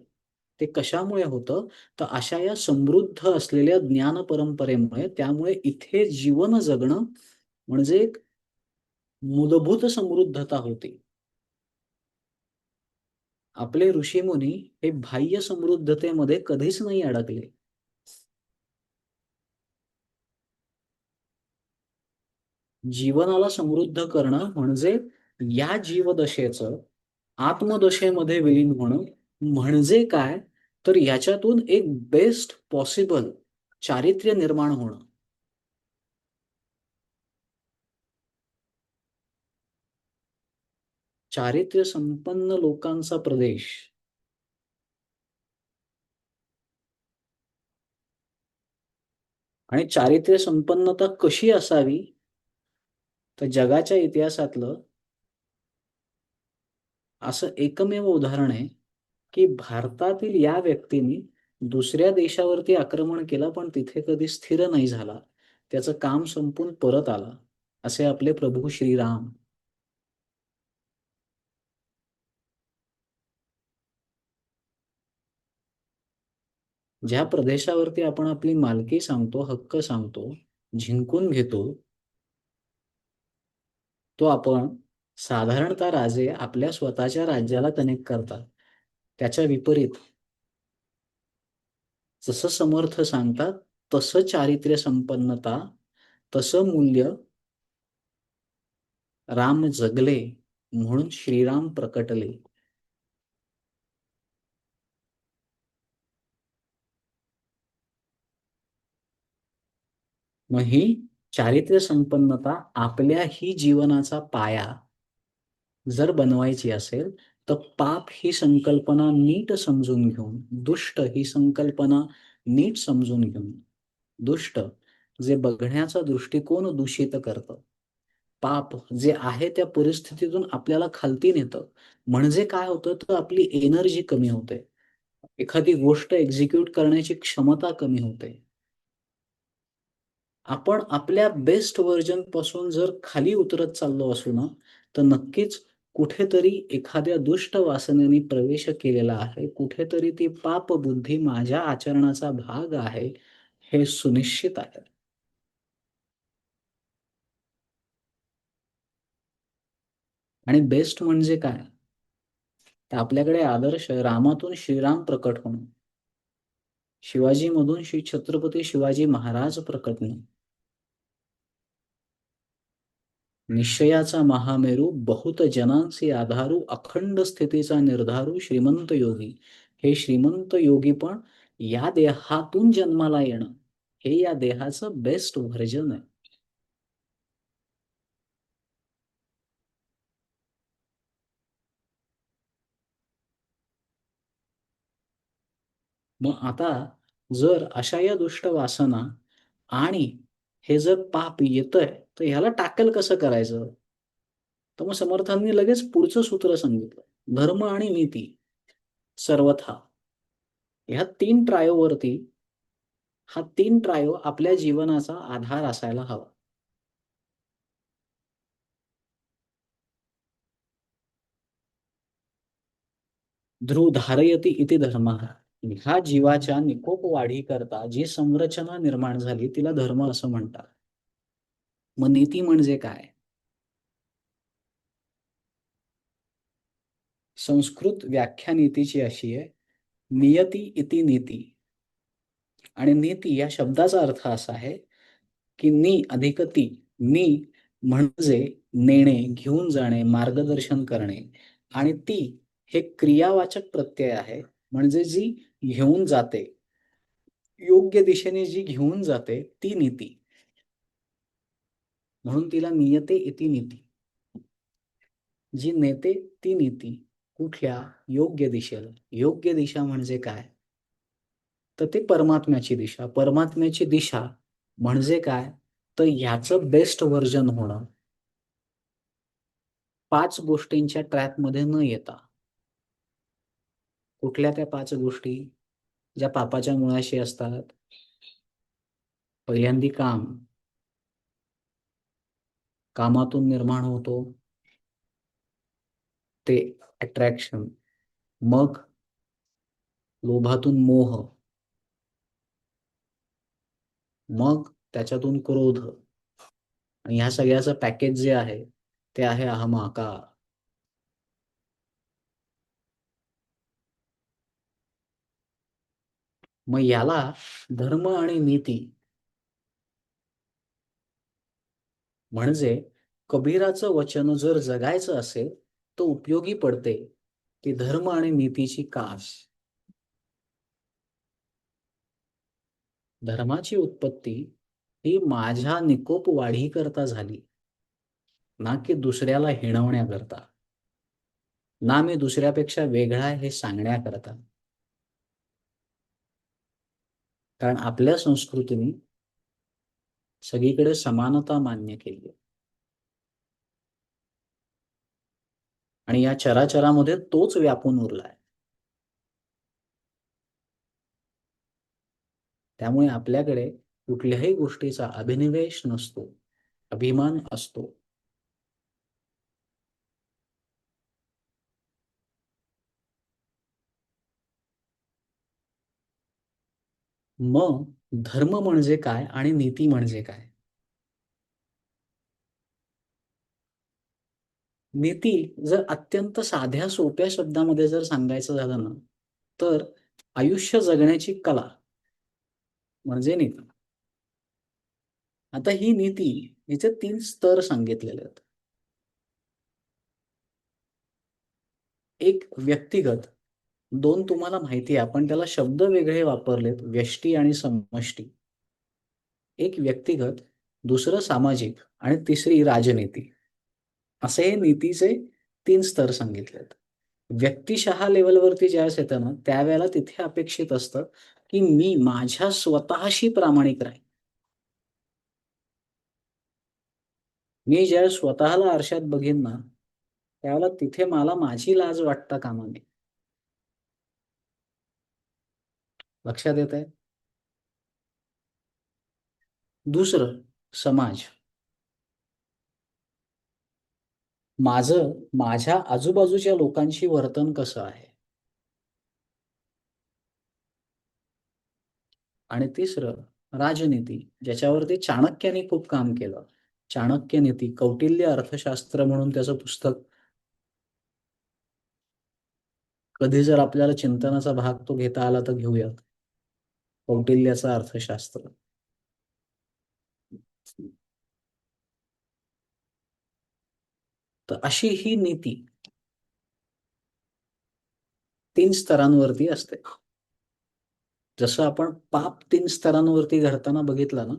ते कशामुळे होतं, तर अशा या समृद्ध असलेल्या ज्ञान परंपरेमुळे. त्यामुळे इथे जीवन जगणं म्हणजे एक मूलभूत समृद्धता होती. आपले ऋषीमुनी हे बाह्य समृद्धतेमध्ये कधीच नाही अडकले. जीवनाला समृद्ध करणं म्हणजे या जीवदशेचं आत्मदशेमध्ये विलीन होणं म्हणजे काय, तर याच्यातून एक बेस्ट पॉसिबल चारित्र्य निर्माण होणं. चारित्र्य संपन्न लोकांचा प्रदेश. आणि चारित्र्य संपन्नता कशी असावी, तर जगाच्या इतिहासातलं असं एकमेव उदाहरण आहे, की भारतातील या व्यक्तीने दुसऱ्या देशावरती आक्रमण केलं पण तिथे कधी स्थिर नाही झाला, त्याचं काम संपून परत आला. असे आपले प्रभू श्रीराम. ज्या प्रदेशावरती आपण आपली मालकी सांगतो, हक्क सांगतो, जिंकून घेतो, तो आपण साधारणतः राजे आपल्या स्वतःच्या राज्याला कनेक्ट करतात. त्याच्या विपरीत जसं समर्थ सांगतात, तसं चारित्र्य संपन्नता, तसं मूल्य राम जगले म्हणून श्रीराम प्रकटले. मग ही चारित्र्य संपन्नता आपल्याही जीवनाचा पाया जर बनवायची असेल, तर पाप ही संकल्पना नीट समजून घेऊन, दुष्ट ही संकल्पना नीट समजून घेऊन, दुष्ट जे बघण्याचा दृष्टिकोन दूषित करतं, पाप जे आहे त्या परिस्थितीतून आपल्याला खालती नेतं. म्हणजे काय होतं, तर आपली एनर्जी कमी होते. एखादी गोष्ट एक्झिक्यूट करण्याची क्षमता कमी होते. आपण आपल्या बेस्ट व्हर्जन पासून जर खाली उतरत चाललो असू ना, तर नक्कीच कुठेतरी एखाद्या दुष्ट वासनेने प्रवेश केलेला आहे. कुठेतरी ती पापबुद्धी माझ्या आचरणाचा भाग आहे, हे सुनिश्चित आहे. आणि बेस्ट म्हणजे काय? तर आपल्याकडे आदर्श रामातून श्रीराम प्रकट होणं, शिवाजीमधून श्री छत्रपती शिवाजी महाराज प्रकट होणं, निश्चयाचा महामेरू बहुत जनांचे आधारू, अखंड स्थितीचा निर्धारू श्रीमंत योगी. हे श्रीमंत योगी पण या देहातून जन्माला येणं, हे या देहाचं बेस्ट व्हर्जन आहे. मग आता जर अशा या दुष्ट वासना आणि हे जर पाप येतंय, तर ह्याला टॅकल कसं करायचं? तर मग समर्थांनी लगेच पुढचं सूत्र सांगितलं, धर्म आणि नीती सर्वथा. ह्या 3 ट्रायोवरती हा 3 ट्रायो आपल्या जीवनाचा आधार असायला हवा. ध्रुव धारयति इति धर्मः. ह्या जीवाच्या निकोप वाढीकरता जी संरचना निर्माण झाली तिला धर्म असं म्हणतात. मग नीती म्हणजे काय? संस्कृत व्याख्या नीतीची अशी आहे, नियती इति नीती. आणि नीती या शब्दाचा अर्थ असा आहे की नी अधिक ती. नी म्हणजे नेणे, घेऊन जाणे, मार्गदर्शन करणे. आणि ती हे क्रियावाचक प्रत्यय आहे, म्हणजे जी घेऊन जाते, योग्य दिशेने जी घेऊन जाते ती नीती. म्हणून तिला नियते इति नीती. जी नेते ती नीती. कुठल्या? योग्य दिशेला. योग्य दिशा म्हणजे काय? तर ती परमात्म्याची दिशा. परमात्म्याची दिशा म्हणजे काय? तर ह्याचं बेस्ट व्हर्जन होणं. 5 गोष्टींच्या ट्रॅकमध्ये न येता. कुठल्या त्या 5 गोष्टी? ज्या पापाच्या मुळाशी असतात? पहिल्यांदी काम. कामातून निर्माण होतो ते अट्रॅक्शन. मग लोभातून मोह. मग त्याच्यातून क्रोध. आणि ह्या सगळ्याचं पॅकेज जे आहे ते आहे अहमकार. मग याला धर्म आणि नीती म्हणजे कबीराचं वचन जर जगायचं असेल तर उपयोगी पडते की धर्म आणि नीतीची कास. धर्माची उत्पत्ती ही माझ्या निकोप वाढीकरता झाली, ना की दुसऱ्याला हिणवण्याकरता, ना मी दुसऱ्यापेक्षा वेगळा हे सांगण्याकरता. कारण आपल्या संस्कृतीने सगळीकडे समानता मान्य केली आहे. आणि या चराचरामध्ये तोच व्यापून उरलाय. त्यामुळे आपल्याकडे कुठल्याही गोष्टीचा अभिनिवेश नसतो, अभिमान असतो. मग धर्म म्हणजे काय आणि नीती म्हणजे काय? नीती जर अत्यंत साध्या सोप्या शब्दामध्ये जर सांगायचं झालं ना, तर आयुष्य जगण्याची कला म्हणजे नीती. आता ही नीती, हिचे 3 स्तर सांगितलेले आहेत. एक व्यक्तिगत, 2 तुम्हाला माहिती आहे, आपण त्याला शब्द वेगळे वापरलेत, व्यष्टी आणि समष्टी. एक व्यक्तिगत, दुसरं सामाजिक आणि तिसरी राजनीती. असे हे नीतीचे 3 स्तर सांगितलेत. व्यक्तिशः लेवलवरती ज्यावेळेस येतं ना, त्यावेळेला तिथे अपेक्षित असतं, की मी माझ्या स्वतःशी प्रामाणिक राहीन. मी ज्यावेळेस स्वतःला आरशात बघीन ना, त्यावेळेला तिथे मला माझी लाज वाटता कामा नये. लक्षात येतंय? दुसरं, समाज. माझं माझ्या आजूबाजूच्या लोकांशी वर्तन कसं आहे? आणि तिसरं, राजनीती, ज्याच्यावरती चाणक्याने खूप काम केलं. चाणक्य नीती, कौटिल्य अर्थशास्त्र म्हणून त्याचं पुस्तक. कधी जर आपल्याला चिंतनाचा भाग तो घेता आला तर घेऊयात. कौटिल्याचं अर्थशास्त्र. तर अशी ही नीती 3 स्तरांवरती असते. जसं आपण पाप 3 स्तरांवरती घडताना बघितलं ना,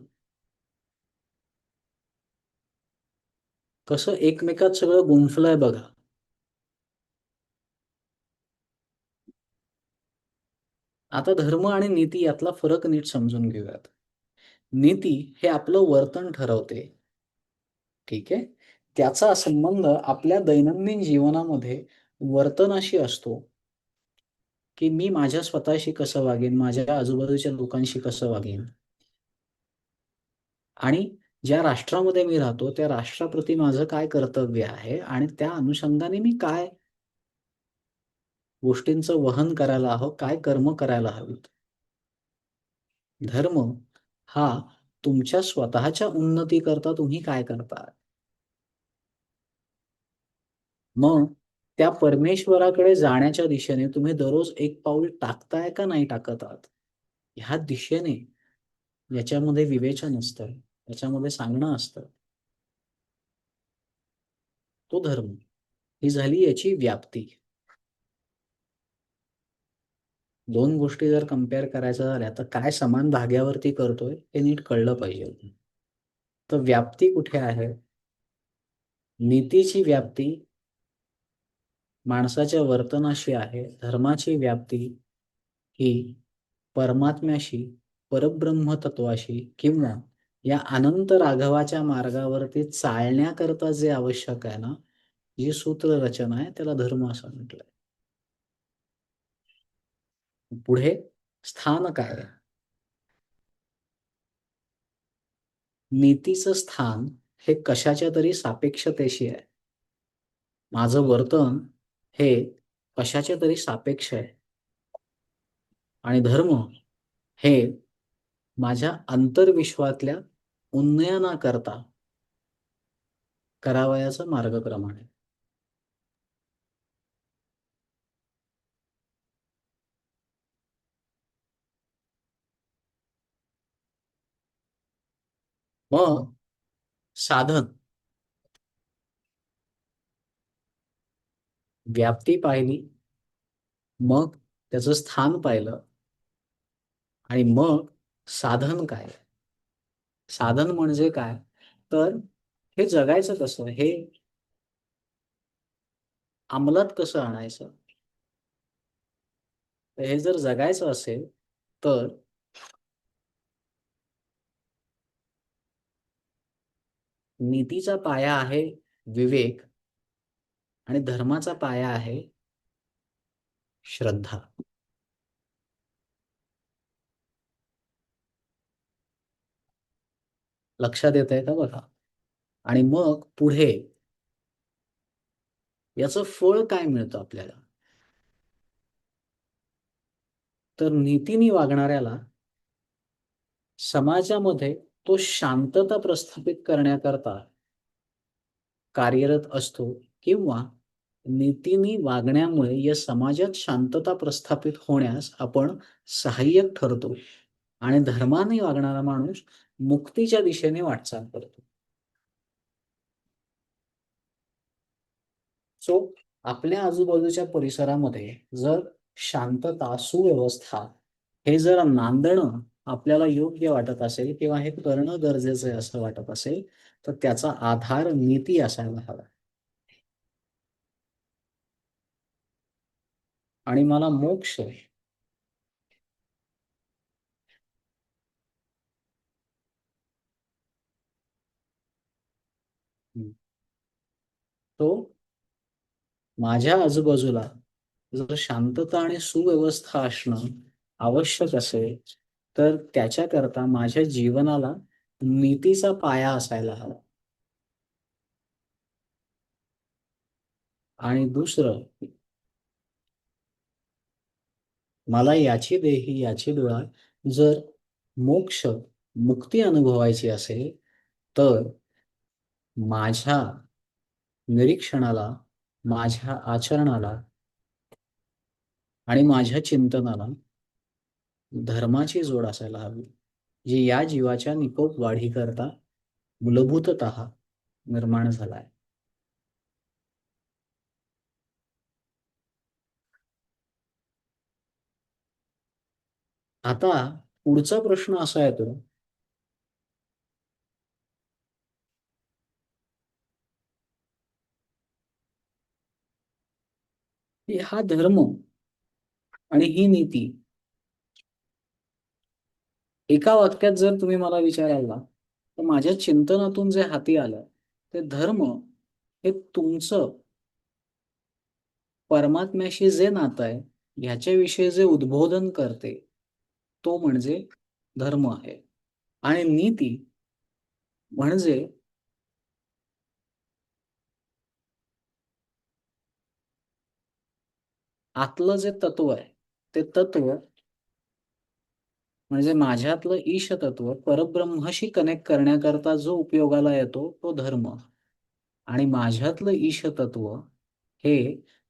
कसं एकमेकात सगळं गुंफलंय बघा. आता धर्म आणि नीती यातला फरक नीट समजून घेऊयात. नीती हे आपलं वर्तन ठरवते. ठीक आहे? त्याचा संबंध आपल्या दैनंदिन जीवनामध्ये वर्तनाशी असतो, की मी माझ्या स्वतःशी कसं वागेन, माझ्या आजूबाजूच्या लोकांशी कसं वागेन. आणि ज्या राष्ट्रामध्ये मी राहतो, त्या राष्ट्राप्रती माझं काय कर्तव्य आहे आणि त्या अनुषंगाने मी काय गोष्टींचं वहन करायला हवं, काय कर्म करायला हवीत. धर्म हा तुमच्या स्वतःच्या उन्नतीकरता तुम्ही काय करता. मग त्या परमेश्वराकडे जाण्याच्या दिशेने तुम्ही दररोज एक पाऊल टाकताय का नाही टाकत आहात? ह्या दिशेने याच्यामध्ये विवेचन असतं, याच्यामध्ये सांगणं असतं. तो धर्म. ही झाली याची व्याप्ती. 2 गोष्टी जर कंपेअर करायच्या झाल्या तर काय समान धाग्यावरती करतोय हे नीट कळलं पाहिजे. तर व्याप्ती कुठे आहे? नीतीची व्याप्ती माणसाच्या वर्तनाशी आहे. धर्माची व्याप्ती ही परमात्म्याशी, परब्रह्म तत्वाशी किंवा या अनंत राघवाच्या मार्गावरती चालण्याकरता जे आवश्यक आहे ना, जी सूत्ररचना आहे त्याला धर्म असं म्हटलंय. पुढे स्थान काय आहे? नीतीचं स्थान हे कशाच्या तरी सापेक्षतेशी आहे. माझं वर्तन हे कशाच्या तरी सापेक्ष आहे. आणि धर्म हे माझ्या अंतर्विश्वातल्या उन्नयनाकरता करावयाचा मार्गक्रम आहे. मग साधन, व्याप्ती पाहिली, मग त्याचं स्थान पाहिलं आणि मग साधन काय? साधन म्हणजे काय? तर हे जगायचं कसं? हे अंमलात कसं आणायचं? तर हे जर जगायचं असेल तर नीतीचा पाया आहे विवेक आणि धर्माचा पाया आहे श्रद्धा. लक्षात येतंय का बघा? आणि मग पुढे याचं फळ काय मिळतं आपल्याला? तर नीतीने वागणाऱ्याला समाजामध्ये तो शांतता प्रस्थापित करण्याकरता कार्यरत असतो किंवा नीतीने वागण्यामुळे या समाजात शांतता प्रस्थापित होण्यास आपण सहाय्यक ठरतो आणि धर्माने वागणारा माणूस मुक्तीच्या दिशेने वाटचाल करतो. सो आपल्या आजूबाजूच्या परिसरामध्ये जर शांतता, सुव्यवस्था हे जर नांदणं आपल्याला योग्य वाटत असेल किंवा हे करणं गरजेचं आहे असं वाटत असेल तर त्याचा आधार नीती असायला हवा. आणि मला मोक्ष तो माझ्या आजूबाजूला जर शांतता आणि सुव्यवस्था असणं आवश्यक असेल तर त्याच्याकरता माझ्या जीवनाला नीतीचा पाया असायला हवा. आणि दुसरं, मला याची देही याची डोळा जर मोक्ष मुक्ती अनुभवायची असेल तर माझ्या निरीक्षणाला, माझ्या आचरणाला आणि माझ्या चिंतनाला धर्माची जोड असायला हवी, जी या जीवाच्या निकोप वाढीकरता मूलभूततः निर्माण झालाय. आता पुढचा प्रश्न असा येतो की हा धर्म आणि ही नीती एका वाक्यात जर तुम्ही मला विचारायला तर माझ्या चिंतनातून जे हाती आलं ते धर्म हे तुमचं परमात्म्याशी जे नातं आहे ह्याच्याविषयी जे उद्बोधन करते तो म्हणजे धर्म आहे. आणि नीती म्हणजे आतलं जे तत्व आहे ते तत्व म्हणजे माझ्यातलं ईश तत्व परब्रह्माशी कनेक्ट करण्याकरता जो उपयोगाला येतो तो धर्म. आणि माझ्यातलं ईश तत्व हे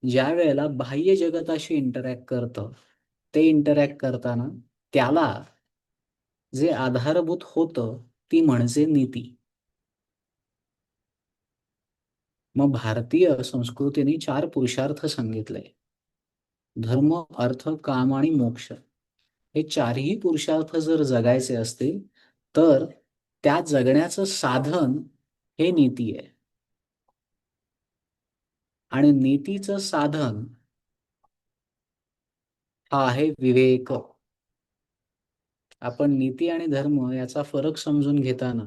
ज्या वेळेला बाह्य जगताशी इंटरॅक्ट करतं ते इंटरॅक्ट करताना त्याला जे आधारभूत होतं ती म्हणजे नीती. मग भारतीय संस्कृतीने 4 पुरुषार्थ सांगितले: धर्म, अर्थ, काम आणि मोक्ष. हे चारही पुरुषार्थ जर जगायचे असतील तर त्या जगण्याचं साधन हे नीती आहे. आणि नीतीचं साधन हा आहे विवेक. आपण नीती आणि धर्म याचा फरक समजून घेताना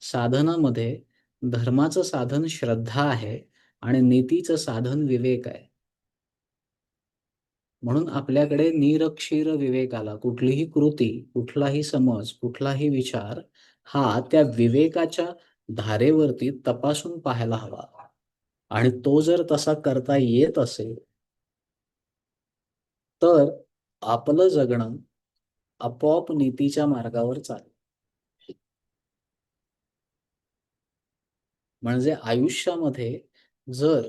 साधनामध्ये धर्माचं साधन श्रद्धा आहे आणि नीतीचं साधन विवेक आहे. म्हणून आपल्याकडे निरक्षीर विवेक आला. कुठलीही कृती, कुठलाही समज, कुठलाही विचार हा त्या विवेकाच्या धारेवरती तपासून पाहायला हवा. आणि तो जर तसा करता येत असेल तर आपलं जगणं आपोआप नीतीच्या मार्गावर चालेल. म्हणजे आयुष्यामध्ये जर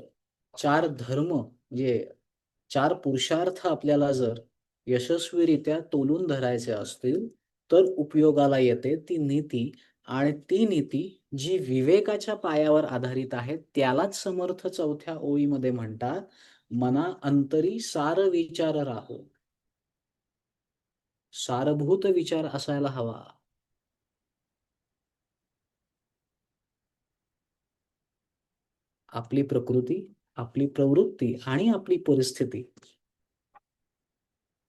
4 धर्म म्हणजे 4 पुरुषार्थ आपल्याला जर यशस्वीरित्या तोलून धरायचे असतील तर उपयोगाला येते ती नीती. आणि ती नीती जी विवेकाच्या पायावर आधारित आहे त्यालाच समर्थ 4थ्या ओळीमध्ये म्हणतात, मना अंतरी सार विचार राहो. सारभूत विचार असायला हवा. आपली प्रकृती, आपली प्रवृत्ती आणि आपली परिस्थिती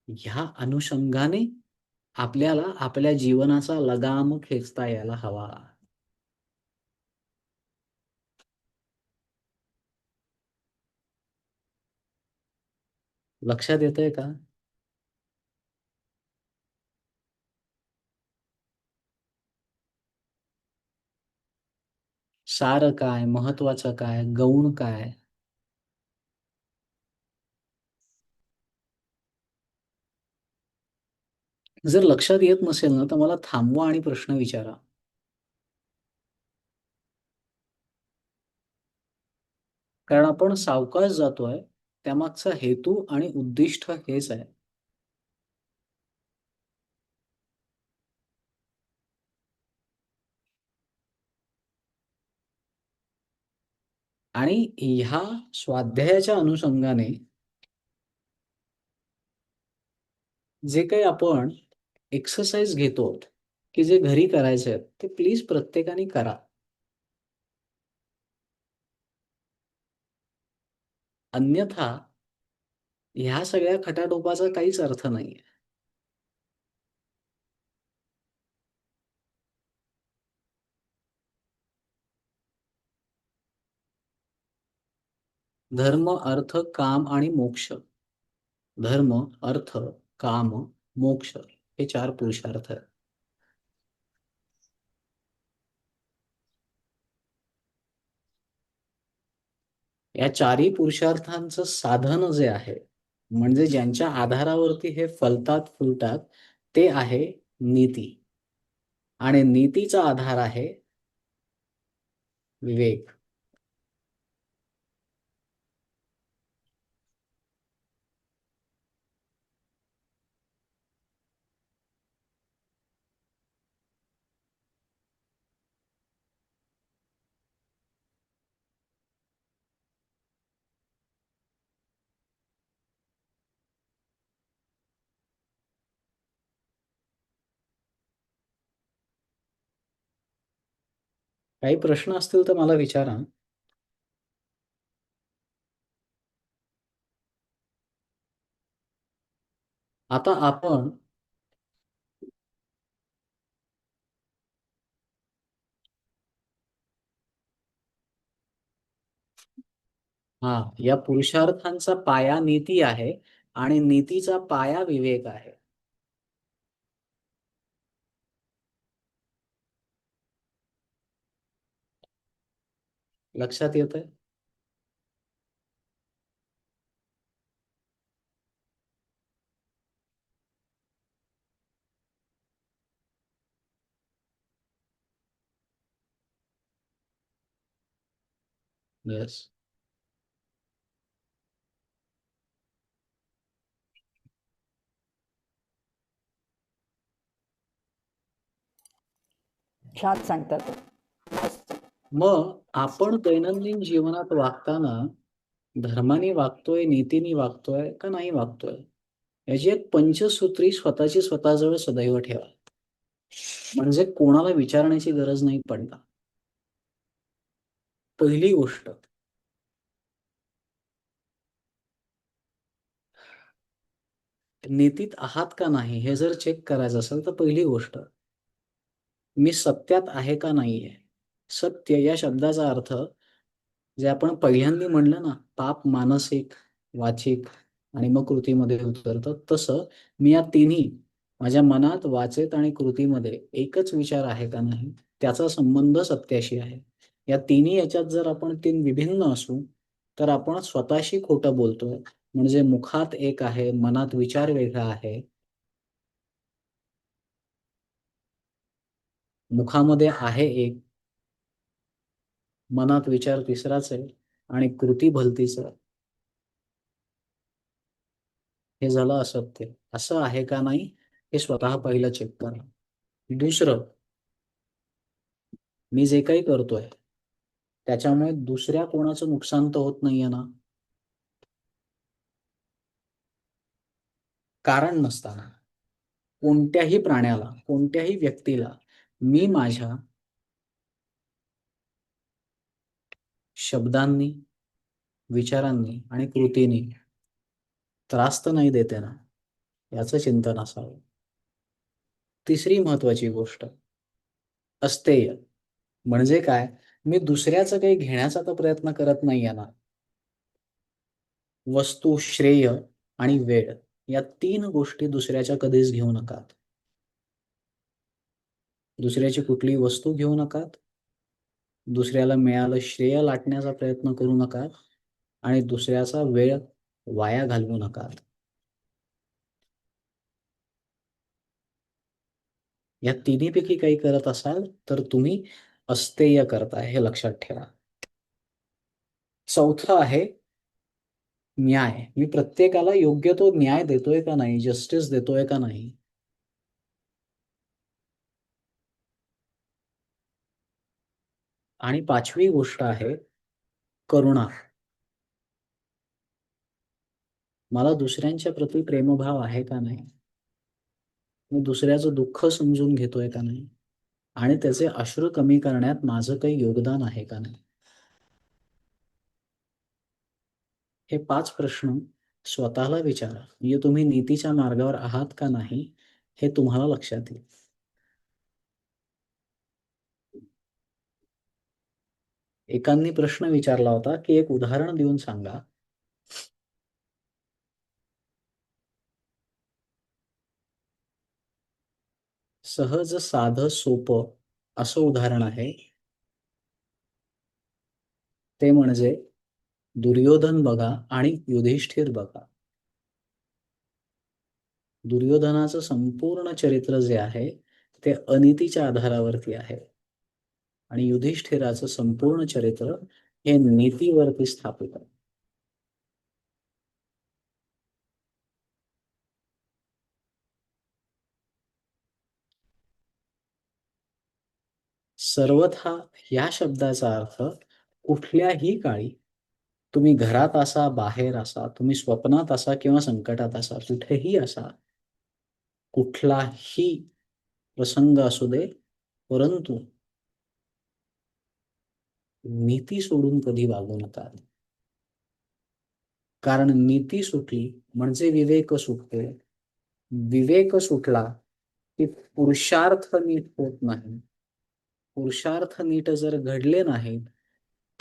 ह्या अनुषंगाने आपल्याला आपल्या जीवनाचा लगाम खेचता यायला हवा. लक्षात येतंय का? सार काय, महत्वाचं काय, गौण काय? जर लक्षात येत नसेल ना तर मला थांबवा आणि प्रश्न विचारा. कारण आपण सावकाश जातोय त्यामागचा हेतू आणि उद्दिष्ट हेच आहे. आणि ह्या स्वाध्यायाच्या अनुषंगाने जे काही आपण एक्सरसाइज घेतो की जे घरी करायचे आहेत ते प्लीज प्रत्येकाने करा. अन्यथा ह्या सगळ्या खटाटोपाचा काहीच अर्थ नाहीये. धर्म, अर्थ, काम आणि मोक्ष. धर्म, अर्थ, काम, मोक्ष हे 4 पुरुषार्थ आहेत. या 4ही पुरुषार्थांचं साधन जे आहे, म्हणजे ज्यांच्या आधारावरती हे फलतात फुलतात, ते आहे नीती. आणि नीतीचा आधार आहे विवेक. काही प्रश्न असतील तर मला विचारा. आता आपण या पुरुषार्थांचा पाया नीती आहे आणि नीतीचा पाया विवेक आहे. लक्षात येतंय? येस. छान सांगतात. मस्त. मग आपण दैनंदिन जीवनात वागताना धर्माने वागतोय, नीतीने वागतोय का नाही वागतोय, याची एक पंचसूत्री स्वतःची स्वतःजवळ सदैव ठेवा. म्हणजे कोणाला विचारण्याची गरज नाही पडणार. पहिली गोष्ट, नीतीत आहात का नाही हे जर चेक करायचं असेल तर पहिली गोष्ट, मी सत्यात आहे का नाहीये. सत्य या शब्दाचा अर्थ जे आपण पहिल्यांदा म्हणलं ना, पाप मानसिक, वाचिक आणि मग कृतीमध्ये उतरतं, तसं मी या तिन्ही माझ्या मनात, वाचेत आणि कृतीमध्ये एकच विचार आहे का नाही, त्याचा संबंध सत्याशी आहे. या तिन्ही याच्यात जर आपण 3 विभिन्न असू तर आपण स्वतःशी खोटं बोलतोय. म्हणजे मुखात एक आहे, मनात विचार वेगळा आहे. मुखामध्ये आहे एक, मनात विचार तिसराच आहे आणि कृती भलतीच आहे. हे झालं असत्य. असं आहे का नाही हे स्वतः पहिलं चेक करा. दुसरं, मी जे काही करतोय त्याच्यामुळे दुसऱ्या कोणाचं नुकसान तर होत नाहीये ना. कारण नसताना कोणत्याही प्राण्याला, कोणत्याही व्यक्तीला मी माझ्या शब्दांनी, विचारांनी आणि कृतीने त्रास तर नाही देते ना, याचं चिंतन असावं. तिसरी महत्वाची गोष्ट, अस्तेय. म्हणजे काय, मी दुसऱ्याचं काही घेण्याचा तर प्रयत्न करत नाहीये ना. वस्तू, श्रेय आणि वेळ या 3 गोष्टी दुसऱ्याच्या कधीच घेऊ नकात. दुसऱ्याची कुठलीही वस्तू घेऊ नकात, दुसऱ्याला मिळालं श्रेय लाटण्याचा प्रयत्न करू नका आणि दुसऱ्याचा वेळ वाया घालवू नका. या तिन्हीपैकी काही करत असाल तर तुम्ही अस्तेय करताय, हे लक्षात ठेवा. चौथं आहे न्याय. मी प्रत्येकाला योग्य तो न्याय देतोय का नाही, जस्टिस देतोय का नाही. आणि 5वी गोष्ट आहे करुणा. मला दुसऱ्यांच्या प्रती प्रेमभाव आहे का नाही, मी दुसऱ्याचं दुःख समजून घेतोय का नाही आणि त्याचे अश्रू कमी करण्यात माझं काही योगदान आहे का नाही. हे 5 प्रश्न स्वतःला विचारा, म्हणजे तुम्ही नीतीच्या मार्गावर आहात का नाही हे तुम्हाला लक्षात येईल. एकांनी प्रश्न विचारला होता की एक उदाहरण देऊन सांगा. सहज साधं सोपं असं उदाहरण आहे. ते म्हणजे दुर्योधन बघा आणि युधिष्ठिर बघा. दुर्योधनाचं संपूर्ण चरित्र जे आहे ते अनितीच्या आधारावरती आहे आणि युधिष्ठिराचं संपूर्ण चरित्र हे नीतीवरती स्थापित आहे. सर्वथा या शब्दाचा अर्थ कुठल्याही काळी तुम्ही घरात असा, बाहेर असा, तुम्ही स्वप्नात असा किंवा संकटात असा, कुठेही असा, कुठलाही प्रसंग असू दे, परंतु नीती सोडून कधी वागू नका. कारण नीती सुटली म्हणजे विवेक सुटतो. विवेक सुटला की पुरुषार्थ नीट होत नाही. पुरुषार्थ नीट जर घडले नाहीत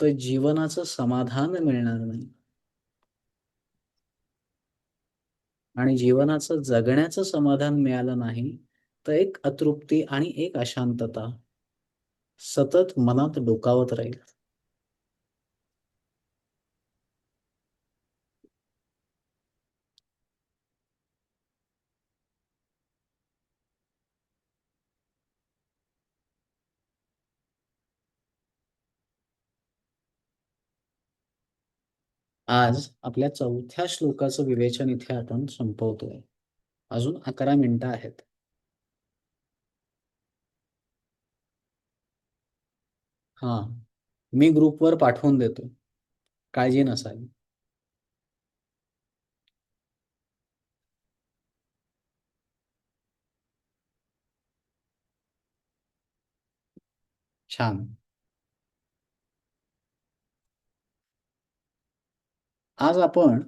तर जीवनाचं समाधान मिळणार नाही आणि जीवनाचं जगण्याचं समाधान मिळालं नाही तर एक अतृप्ती आणि एक अशांतता सतत मनात डोकावत राहील. आज आपल्या 4थ्या श्लोकाचं विवेचन इथे आपण संपवतोय. अजून 11 मिनिटं आहेत. हा, मी ग्रुपवर पाठवून देतो, काळजी नसावी. छान. आज आपण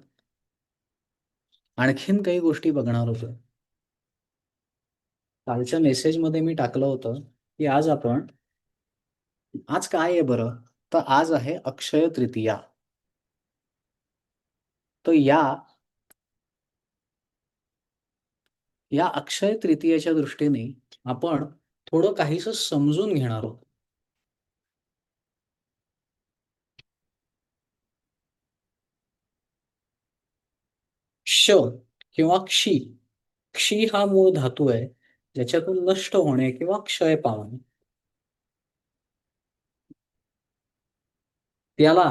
आणखीन काही गोष्टी बघणार होतो. कालच्या मेसेजमध्ये मी टाकलं होतं की आज काय आहे बरं, तर आज आहे अक्षय तृतीया. तर या अक्षय तृतीयेच्या दृष्टीने आपण थोडं काहीसं समजून घेणार आहोत. क्ष किंवा क्षी. क्षी हा मूळ धातू आहे ज्याच्यातून नष्ट होणे किंवा क्षय पावणे. त्याला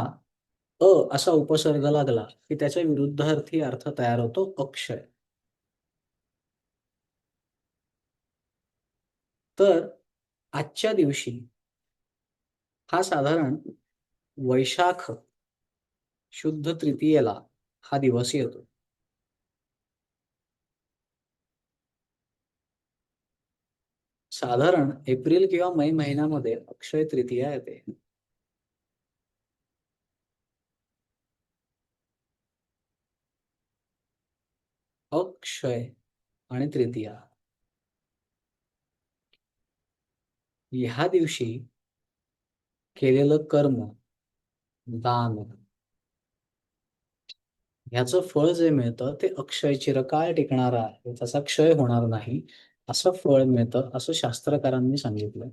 असा उपसर्ग लागला की त्याच्या विरुद्धार्थी अर्थ तयार होतो अक्षय. तर आजच्या दिवशी हा साधारण वैशाख शुद्ध तृतीयेला हा दिवस येतो. साधारण एप्रिल किंवा मे महिन्यामध्ये अक्षय तृतीया येते. अक्षय आणि तृतीया ह्या दिवशी केलेलं कर्म, दान, ह्याचं फळ जे मिळतं ते अक्षय चिरकाळ टिकणारं आहे, त्याचा क्षय होणार नाही असं फळ मिळतं असं शास्त्रकारांनी सांगितलं.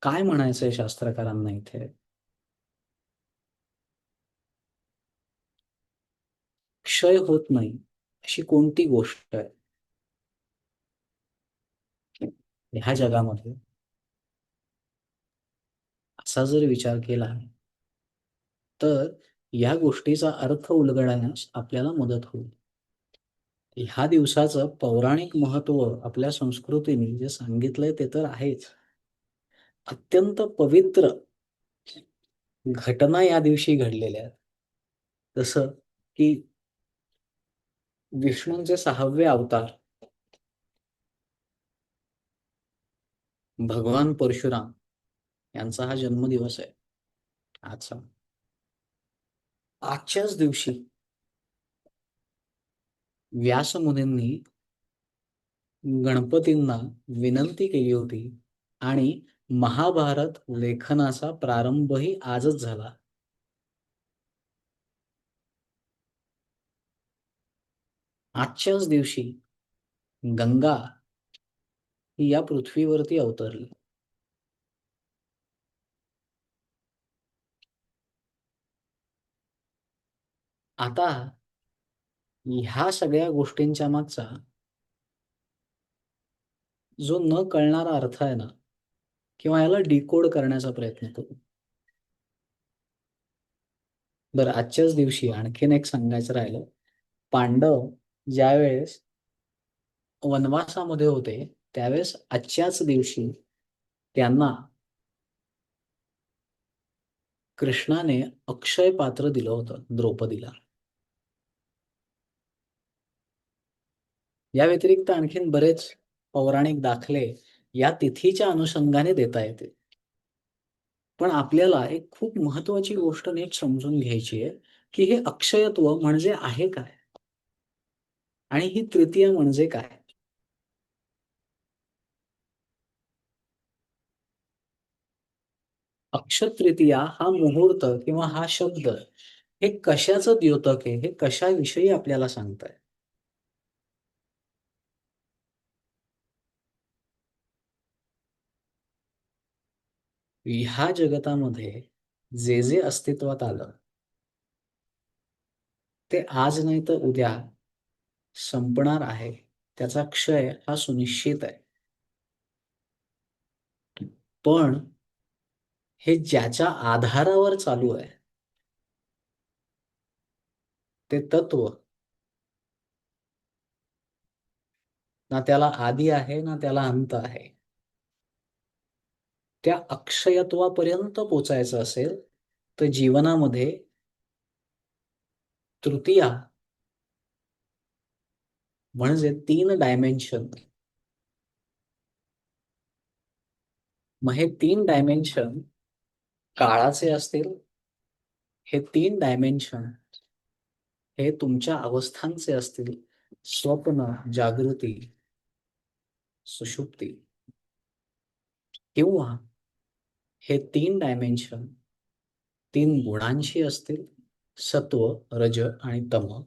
काय म्हणायचंय शास्त्रकारांना इथे? क्षय होत नाही अशी कोणती गोष्ट आहे ह्या जगामध्ये? असा जर विचार केला तर या गोष्टीचा अर्थ उलगडण्यास आपल्याला मदत होईल. ह्या दिवसाचं पौराणिक महत्व आपल्या संस्कृतीने जे सांगितलंय ते तर आहेच. अत्यंत पवित्र घटना या दिवशी घडलेल्या आहेत. जसं की विष्णूंचे 6वे अवतार भगवान परशुराम यांचा हा जन्मदिवस आहे. अच्छा, आजच्याच दिवशी व्यासमुनींनी गणपतींना विनंती केली होती आणि महाभारत लेखनाचा प्रारंभही आजच झाला. आजच्याच दिवशी गंगा ही या पृथ्वीवरती अवतरली. आता ह्या सगळ्या गोष्टींच्या मागचा जो न कळणारा अर्थ आहे ना, किंवा याला डिकोड करण्याचा प्रयत्न करू. बरं, आजच्याच दिवशी आणखीन एक सांगायचं राहिलं. पांडव ज्यावेळेस वनवासामध्ये होते त्यावेळेस आजच्याच दिवशी त्यांना कृष्णाने अक्षय पात्र दिलं होतं द्रौपदीला. या व्यतिरिक्त आणखीन बरेच पौराणिक दाखले या तिथीच्या अनुषंगाने देता येते. पण आपल्याला एक खूप महत्वाची गोष्ट नीट समजून घ्यायची आहे की हे अक्षयत्व म्हणजे आहे काय आणि ही तृतीया म्हणजे काय. अक्षतृतीया हा मुहूर्त किंवा हा शब्द हे कशाचं द्योतक आहे, हे कशाविषयी आपल्याला सांगताय. ह्या जगतामध्ये जे जे अस्तित्वात आलं ते आज नाही तर उद्या संपणार आहे. त्याचा क्षय हा सुनिश्चित आहे. पण हे ज्याच्या आधारावर चालू आहे ते तत्व ना त्याला आदी आहे ना त्याला अंत आहे. त्या अक्षयत्वापर्यंत पोचायचं असेल तर जीवनामध्ये तृतीया म्हणजे 3 डायमेन्शन. मग हे 3 डायमेन्शन काळाचे असतील. हे 3 डायमेन्शन हे तुमच्या अवस्थांचे असतील. स्वप्न, जागृती, सुषुप्ती. किंवा हे 3 डायमेन्शन 3 गुणांशी असतील. सत्व, रज आणि तम.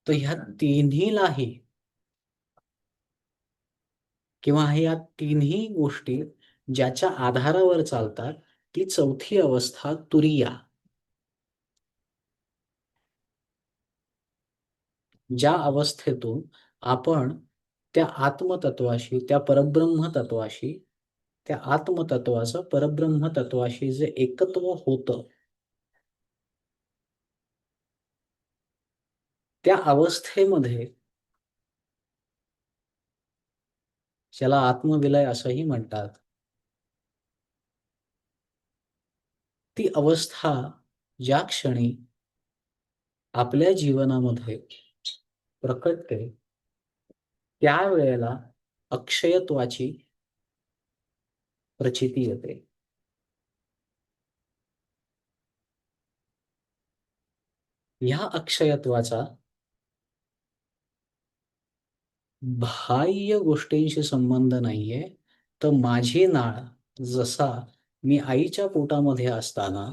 तर ह्या तिन्हीलाही किंवा ह्या तिन्ही गोष्टी ज्याच्या आधारावर चालतात ती चौथी अवस्था तुरिया. ज्या अवस्थेतून आपण त्या आत्मतत्वाशी, त्या परब्रह्म तत्वाशी, त्या आत्मतत्वाचं परब्रह्म तत्वाशी जे एकत्व होतं त्या अवस्थेमध्ये, ज्याला आत्मविलय असंही म्हणतात, ती अवस्था ज्या क्षणी आपल्या जीवनामध्ये प्रकटते त्यावेळेला अक्षयत्वाची प्रचिती येते. ह्या अक्षयत्वाचा बाह्य गोष्टींशी संबंध नाहीये. तर माझी नाळ जसा मी आईच्या पोटामध्ये असताना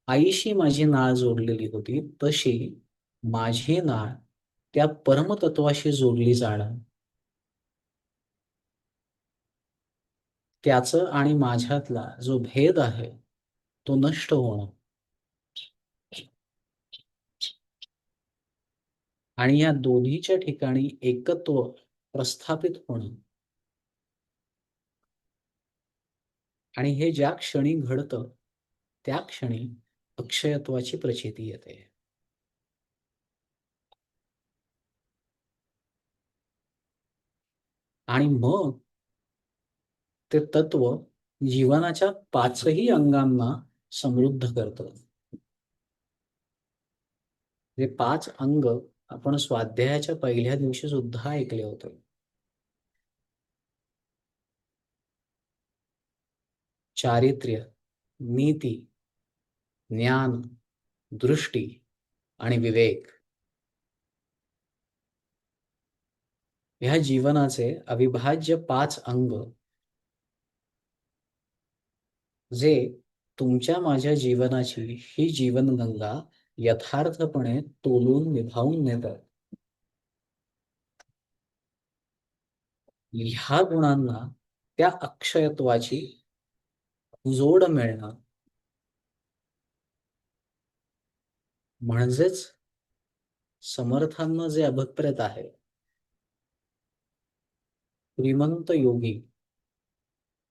आईशी माझी नाळ जोडलेली होती तशी माझी नाळ त्या परमतत्वाशी जोडली जाणं, त्याचं आणि माझ्यातला जो भेद आहे तो नष्ट होणं आणि या दोन्हीच्या ठिकाणी एकत्व प्रस्थापित होणं. आणि हे ज्या क्षणी घडतं त्या क्षणी अक्षयत्वाची प्रचिती येते. आणि मग ते तत्व जीवनाच्या 5ही अंगांना समृद्ध करतं. हे 5 अंग आपण स्वाध्यायाच्या पहिल्या दिवशी सुद्धा ऐकले होते. चारित्र्य, नीती, ज्ञान, दृष्टी आणि विवेक ह्या जीवनाचे अविभाज्य 5 अंग जे तुमच्या माझ्या जीवनाची ही जीवनगंगा यथार्थपणे तोलून निभावून नेतात. ह्या गुणांना त्या अक्षयत्वाची जोड मिळणं म्हणजेच समर्थांना जे अभिप्रेत आहे, श्रीमंत योगी,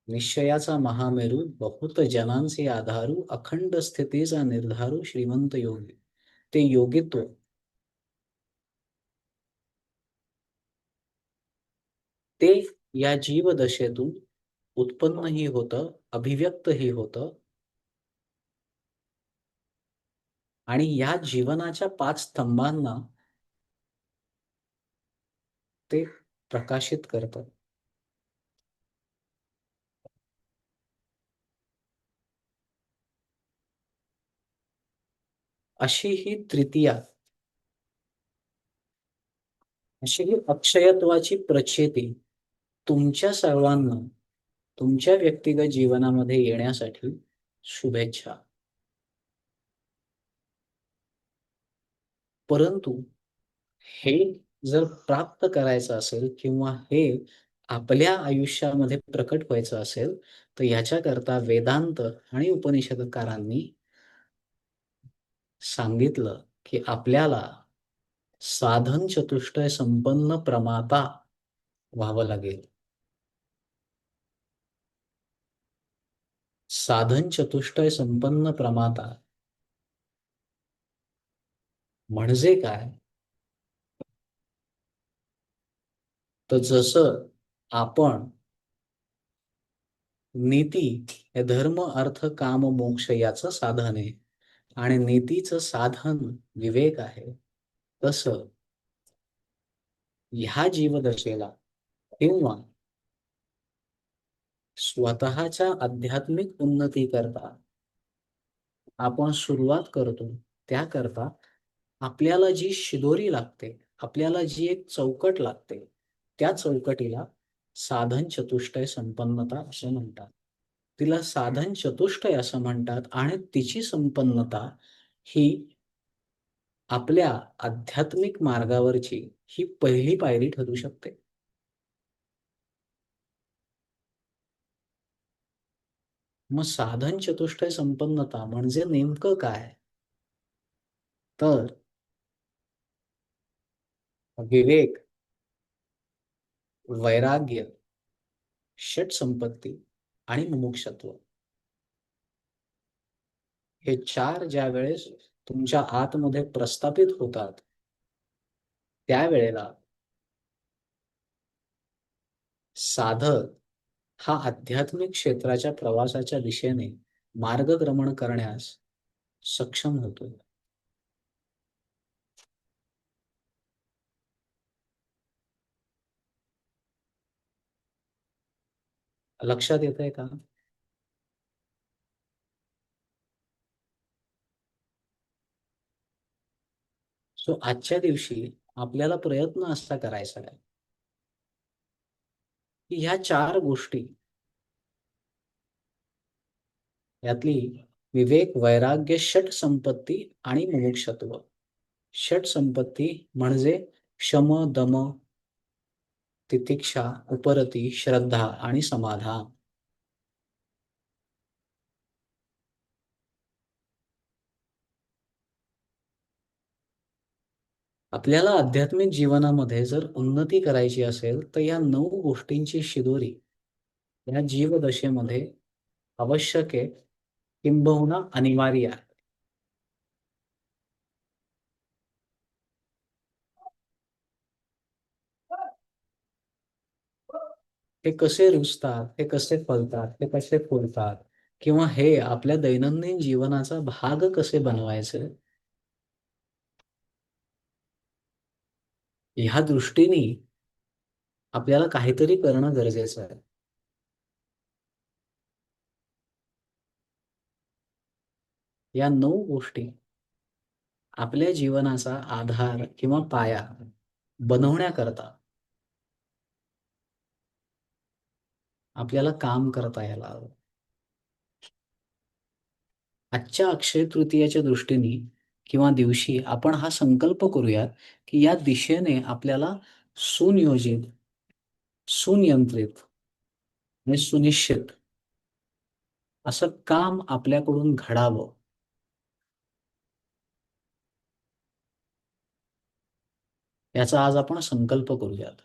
निश्चयाचा महामेरू, बहुत जनांचे आधारू, अखंड स्थितीचा निर्धारू श्रीमंत योगी. ते योगित्व ते या जीवदशेतून उत्पन्नही होतं, अभिव्यक्तही होतं आणि या जीवनाच्या 5 स्तंभांना ते प्रकाशित करतं. अशी ही तृतीया, अशी ही अक्षयत्वाची प्रचिती तुमच्या सर्वांना तुमच्या व्यक्तिगत जीवनामध्ये येण्यासाठी शुभेच्छा. परंतु हे जर प्राप्त करायचं असेल किंवा हे आपल्या आयुष्यामध्ये प्रकट व्हायचं असेल तर याच्याकरता वेदांत आणि उपनिषदकारांनी सांगितलं की आपल्याला साधन चतुष्टय संपन्न प्रमाता व्हावं लागेल. साधन चतुष्टय संपन्न प्रमाता म्हणजे काय? तर जसं आपण नीती हे धर्म अर्थ काम मोक्ष याचं साधन आहे आणि नीतीचं साधन विवेक आहे, तसं ह्या जीवदशेला किंवा स्वतःच्या आध्यात्मिक उन्नती करता आपण सुरुवात करतो त्याकरता आपल्याला जी शिदोरी लागते, आपल्याला जी एक चौकट लागते, त्या चौकटीला साधन चतुष्टय संपन्नता असं म्हणतात. तिला साधन चतुष्टय असं म्हणतात आणि तिची संपन्नता ही आपल्या आध्यात्मिक मार्गावरची ही पहिली पायरी ठरू शकते. मग साधन चतुष्टय संपन्नता म्हणजे नेमकं काय? तर विवेक, वैराग्य, षट संपत्ती आणि मुमुक्षत्व हे 4 ज्या वेळेस तुमच्या आतमध्ये प्रस्थापित होतात त्यावेळेला साधक हा आध्यात्मिक क्षेत्राच्या प्रवासाच्या दिशेने मार्गक्रमण करण्यास सक्षम होतो. लक्षात येतंय का? सो आजच्या दिवशी आपल्याला प्रयत्न असा करायचा आहे की ह्या 4 गोष्टी यातली विवेक, वैराग्य, षट संपत्ती आणि मुमुक्षत्व. षट संपत्ती म्हणजे शम, दम, तितिक्षा, उपरती, श्रद्धा आणि समाधान. आपल्याला आध्यात्मिक जीवनामध्ये जर उन्नती करायची असेल तर या 9 गोष्टींची शिदोरी या जीवदशेमध्ये आवश्यक आहे, किंबहुना अनिवार्य आहे. हे कसे रुजतात, हे कसे फलतात, हे कसे फुलतात किंवा हे आपल्या दैनंदिन जीवनाचा भाग कसे बनवायचे, ह्या दृष्टीने आपल्याला काहीतरी करणं गरजेचं आहे. या 9 गोष्टी आपल्या जीवनाचा आधार किंवा पाया बनवण्याकरता आपल्याला काम करता यायला हवं. आजच्या अक्षय तृतीयेच्या दृष्टीने किंवा दिवशी आपण हा संकल्प करूयात की या दिशेने आपल्याला सुनियोजित, सुनियंत्रित आणि सुनिश्चित असं काम आपल्याकडून घडावं. याचा आज आपण संकल्प करूयात.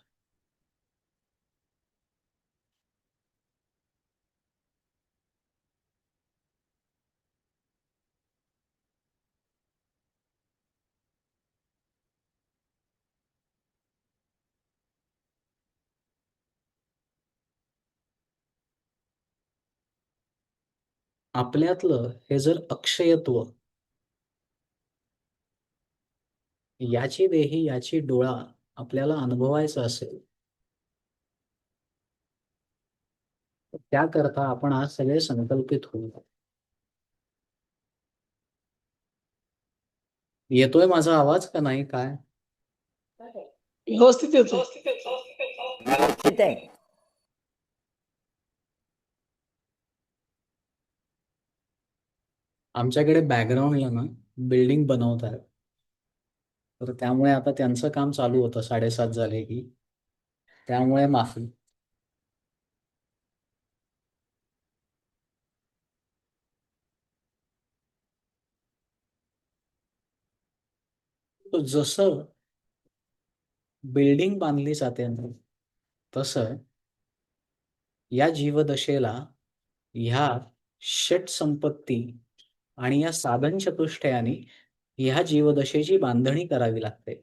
आपल्यातलं हे जर अक्षयत्व, याची देही याची डोळा आपल्याला अनुभवायचं असेल, तर त्याकरता आपण आज सगळे संकल्पित होऊ. येतोय माझा आवाज का नाही काय? व्यवस्थित येतो. व्यवस्थित आहे. आमच्याकडे बॅकग्राऊंडला ना बिल्डिंग बनवत आहेत, तर त्यामुळे आता त्यांचं काम चालू होतं 7:30 झाले की, त्यामुळे माफी. तो जसं बिल्डिंग बांधली जाते ना, तसं या जीवदशेला ह्या षट संपत्ती आणि या साधन चतुष्टयाने ह्या जीवदशेची बांधणी करावी लागते.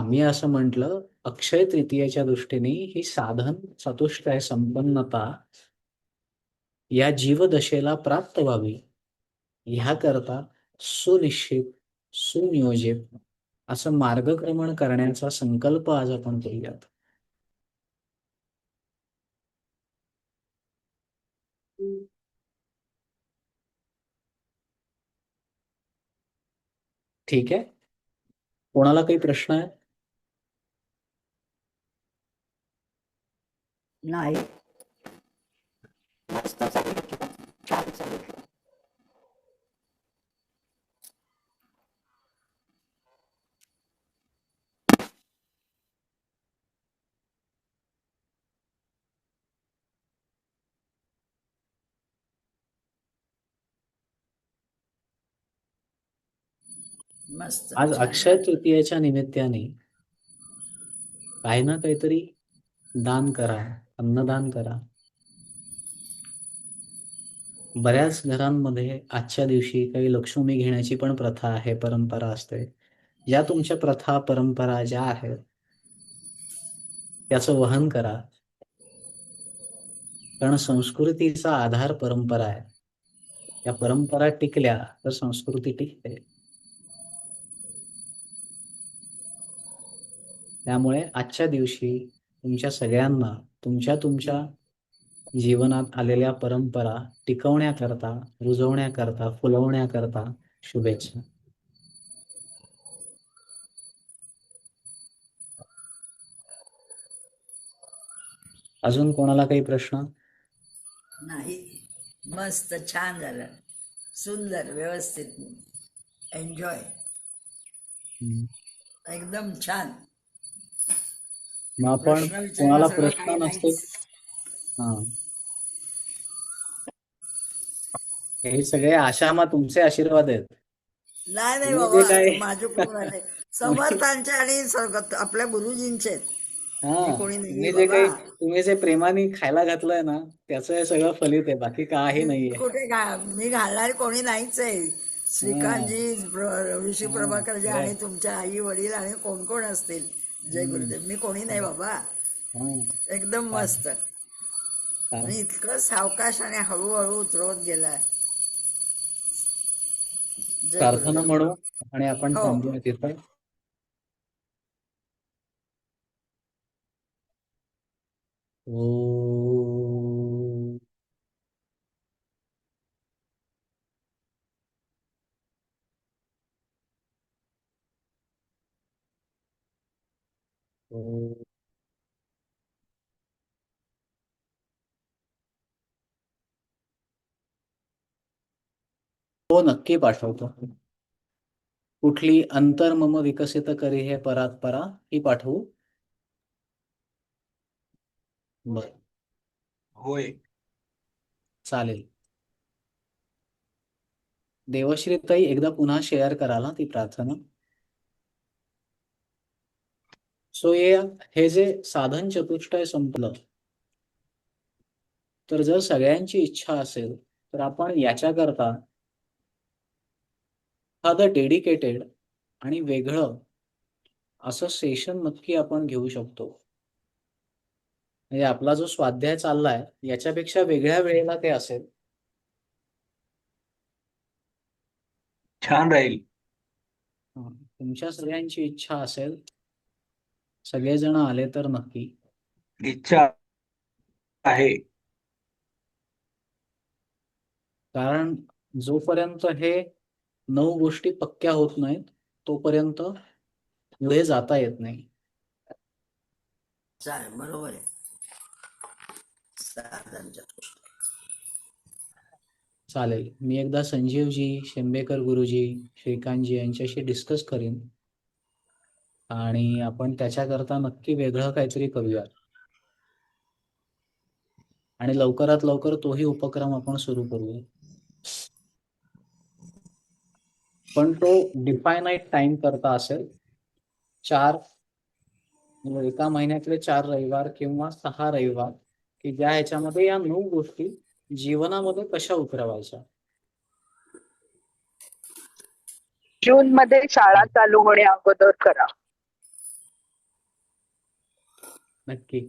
मी असं म्हटलं, अक्षय तृतीयेच्या दृष्टीने ही साधन चतुष्टय संपन्नता या जीवदशेला प्राप्त व्हावी, ह्याकरता सुनिश्चित, सुनियोजित असं मार्गक्रमण करण्याचा संकल्प आज आपण करूयात. ठीक आहे? कोणाला काही प्रश्न आहे? नाही, मस्त सांगितलं, छान सांगितलं. मस्त, आज छान अक्षय झालं. तृतीयेच्या निमित्ताने काही ना काहीतरी दान करा, अन्नदान करा. बऱ्याच घरांमध्ये आजच्या दिवशी काही लक्ष्मी घेण्याची पण प्रथा आहे, परंपरा असते. ज्या तुमच्या प्रथा, परंपरा ज्या आहेत, त्याचं वहन करा. कारण संस्कृतीचा आधार परंपरा आहे. या परंपरा टिकल्या तर संस्कृती टिकते. त्यामुळे आजच्या दिवशी तुमच्या सगळ्यांना तुमच्या जीवनात आलेल्या परंपरा टिकवण्याकरता, रुजवण्याकरता, फुलवण्याकरता शुभेच्छा. अजून कोणाला काही प्रश्न? नाही, मस्त, छान झालं, सुंदर, व्यवस्थित, एन्जॉय, एकदम छान. मग आपण प्रश्न कोणाला विचारण्यासारखं प्रश्न काही नसतील, नाहीच. हे सगळे आशा तुमचे आशीर्वाद आहेत. नाही नाही तुम्ही जे बाबा, काय माझे कुठून आले? समर्थांचे आणि आपल्या गुरुजींचे. मी कोणी नाहीये बाबा. तुम्ही जे प्रेमाने खायला घातलंय ना, त्याचं हे सगळं फलित आहे, बाकी काही मी नाहीये. कुठे मी घालणारी कोणी नाहीच आहे. श्रीकांतजी, ऋषी प्रभाकरजी आणि तुमच्या आई वडील आणि कोण कोण असतील, जय गुरुदेव. मी कोणी नाही बाबा, एकदम मस्त. आणि इतकं सावकाश आणि हळूहळू उतरवत गेलाय. जय प्रार्थना गुरुदेव. म्हणू आणि आपण हो. थांबूया तिथं. ओ हो, हो, नक्की पाठवतो. कुठली अंतर मम विकसित करी हे परात परा ही पाठवू? बर, होय. चालेल. देवश्री ताई एकदा पुन्हा शेअर कराल ना ती प्रार्थना. सो हे जे साधन चतुष्टय संपलं, तर जर सगळ्यांची इच्छा असेल तर आपण याच्याकरता एखादं डेडिकेटेड आणि वेगळं असं सेशन नक्की आपण घेऊ शकतो. म्हणजे आपला जो स्वाध्याय चाललाय याच्यापेक्षा वेगळ्या वेळेला ते असेल. छान राहील. तुमच्या सगळ्यांची इच्छा असेल, सगळेजण आले तर नक्की. इच्छा आहे. कारण जोपर्यंत हे 9 गोष्टी पक्क्या होत नाहीत तोपर्यंत पुढे जाता येत नाही. चालेल, बरोबर आहे. साधनच्या गोष्टी. चालेल. मी एकदा संजीवजी, शेंबेकर गुरुजी, श्रीकांतजी यांच्याशी डिस्कस करीन आणि आपण त्याच्याकरता नक्की वेगळं काहीतरी करूया आणि लवकरात लवकर तोही उपक्रम आपण सुरू करूया. पण तो डिफायनाईट टाइम करता असेल. 4 म्हणजे एका महिन्यातले 4 रविवार किंवा 6 रविवार की ज्या ह्याच्यामध्ये या 9 गोष्टी जीवनामध्ये कशा उतरवायच्या. जून मध्ये शाळा चालू होण्या अगोदर करा. नक्की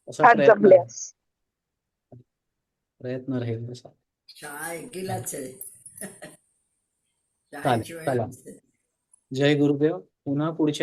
असा फार जमल्यास. प्रयत्न राहील तसा. शाळा एकीलाच आहे. चालेल. शाळेची वेळ चला, नसते. जय गुरुदेव. पुन्हा पुढच्या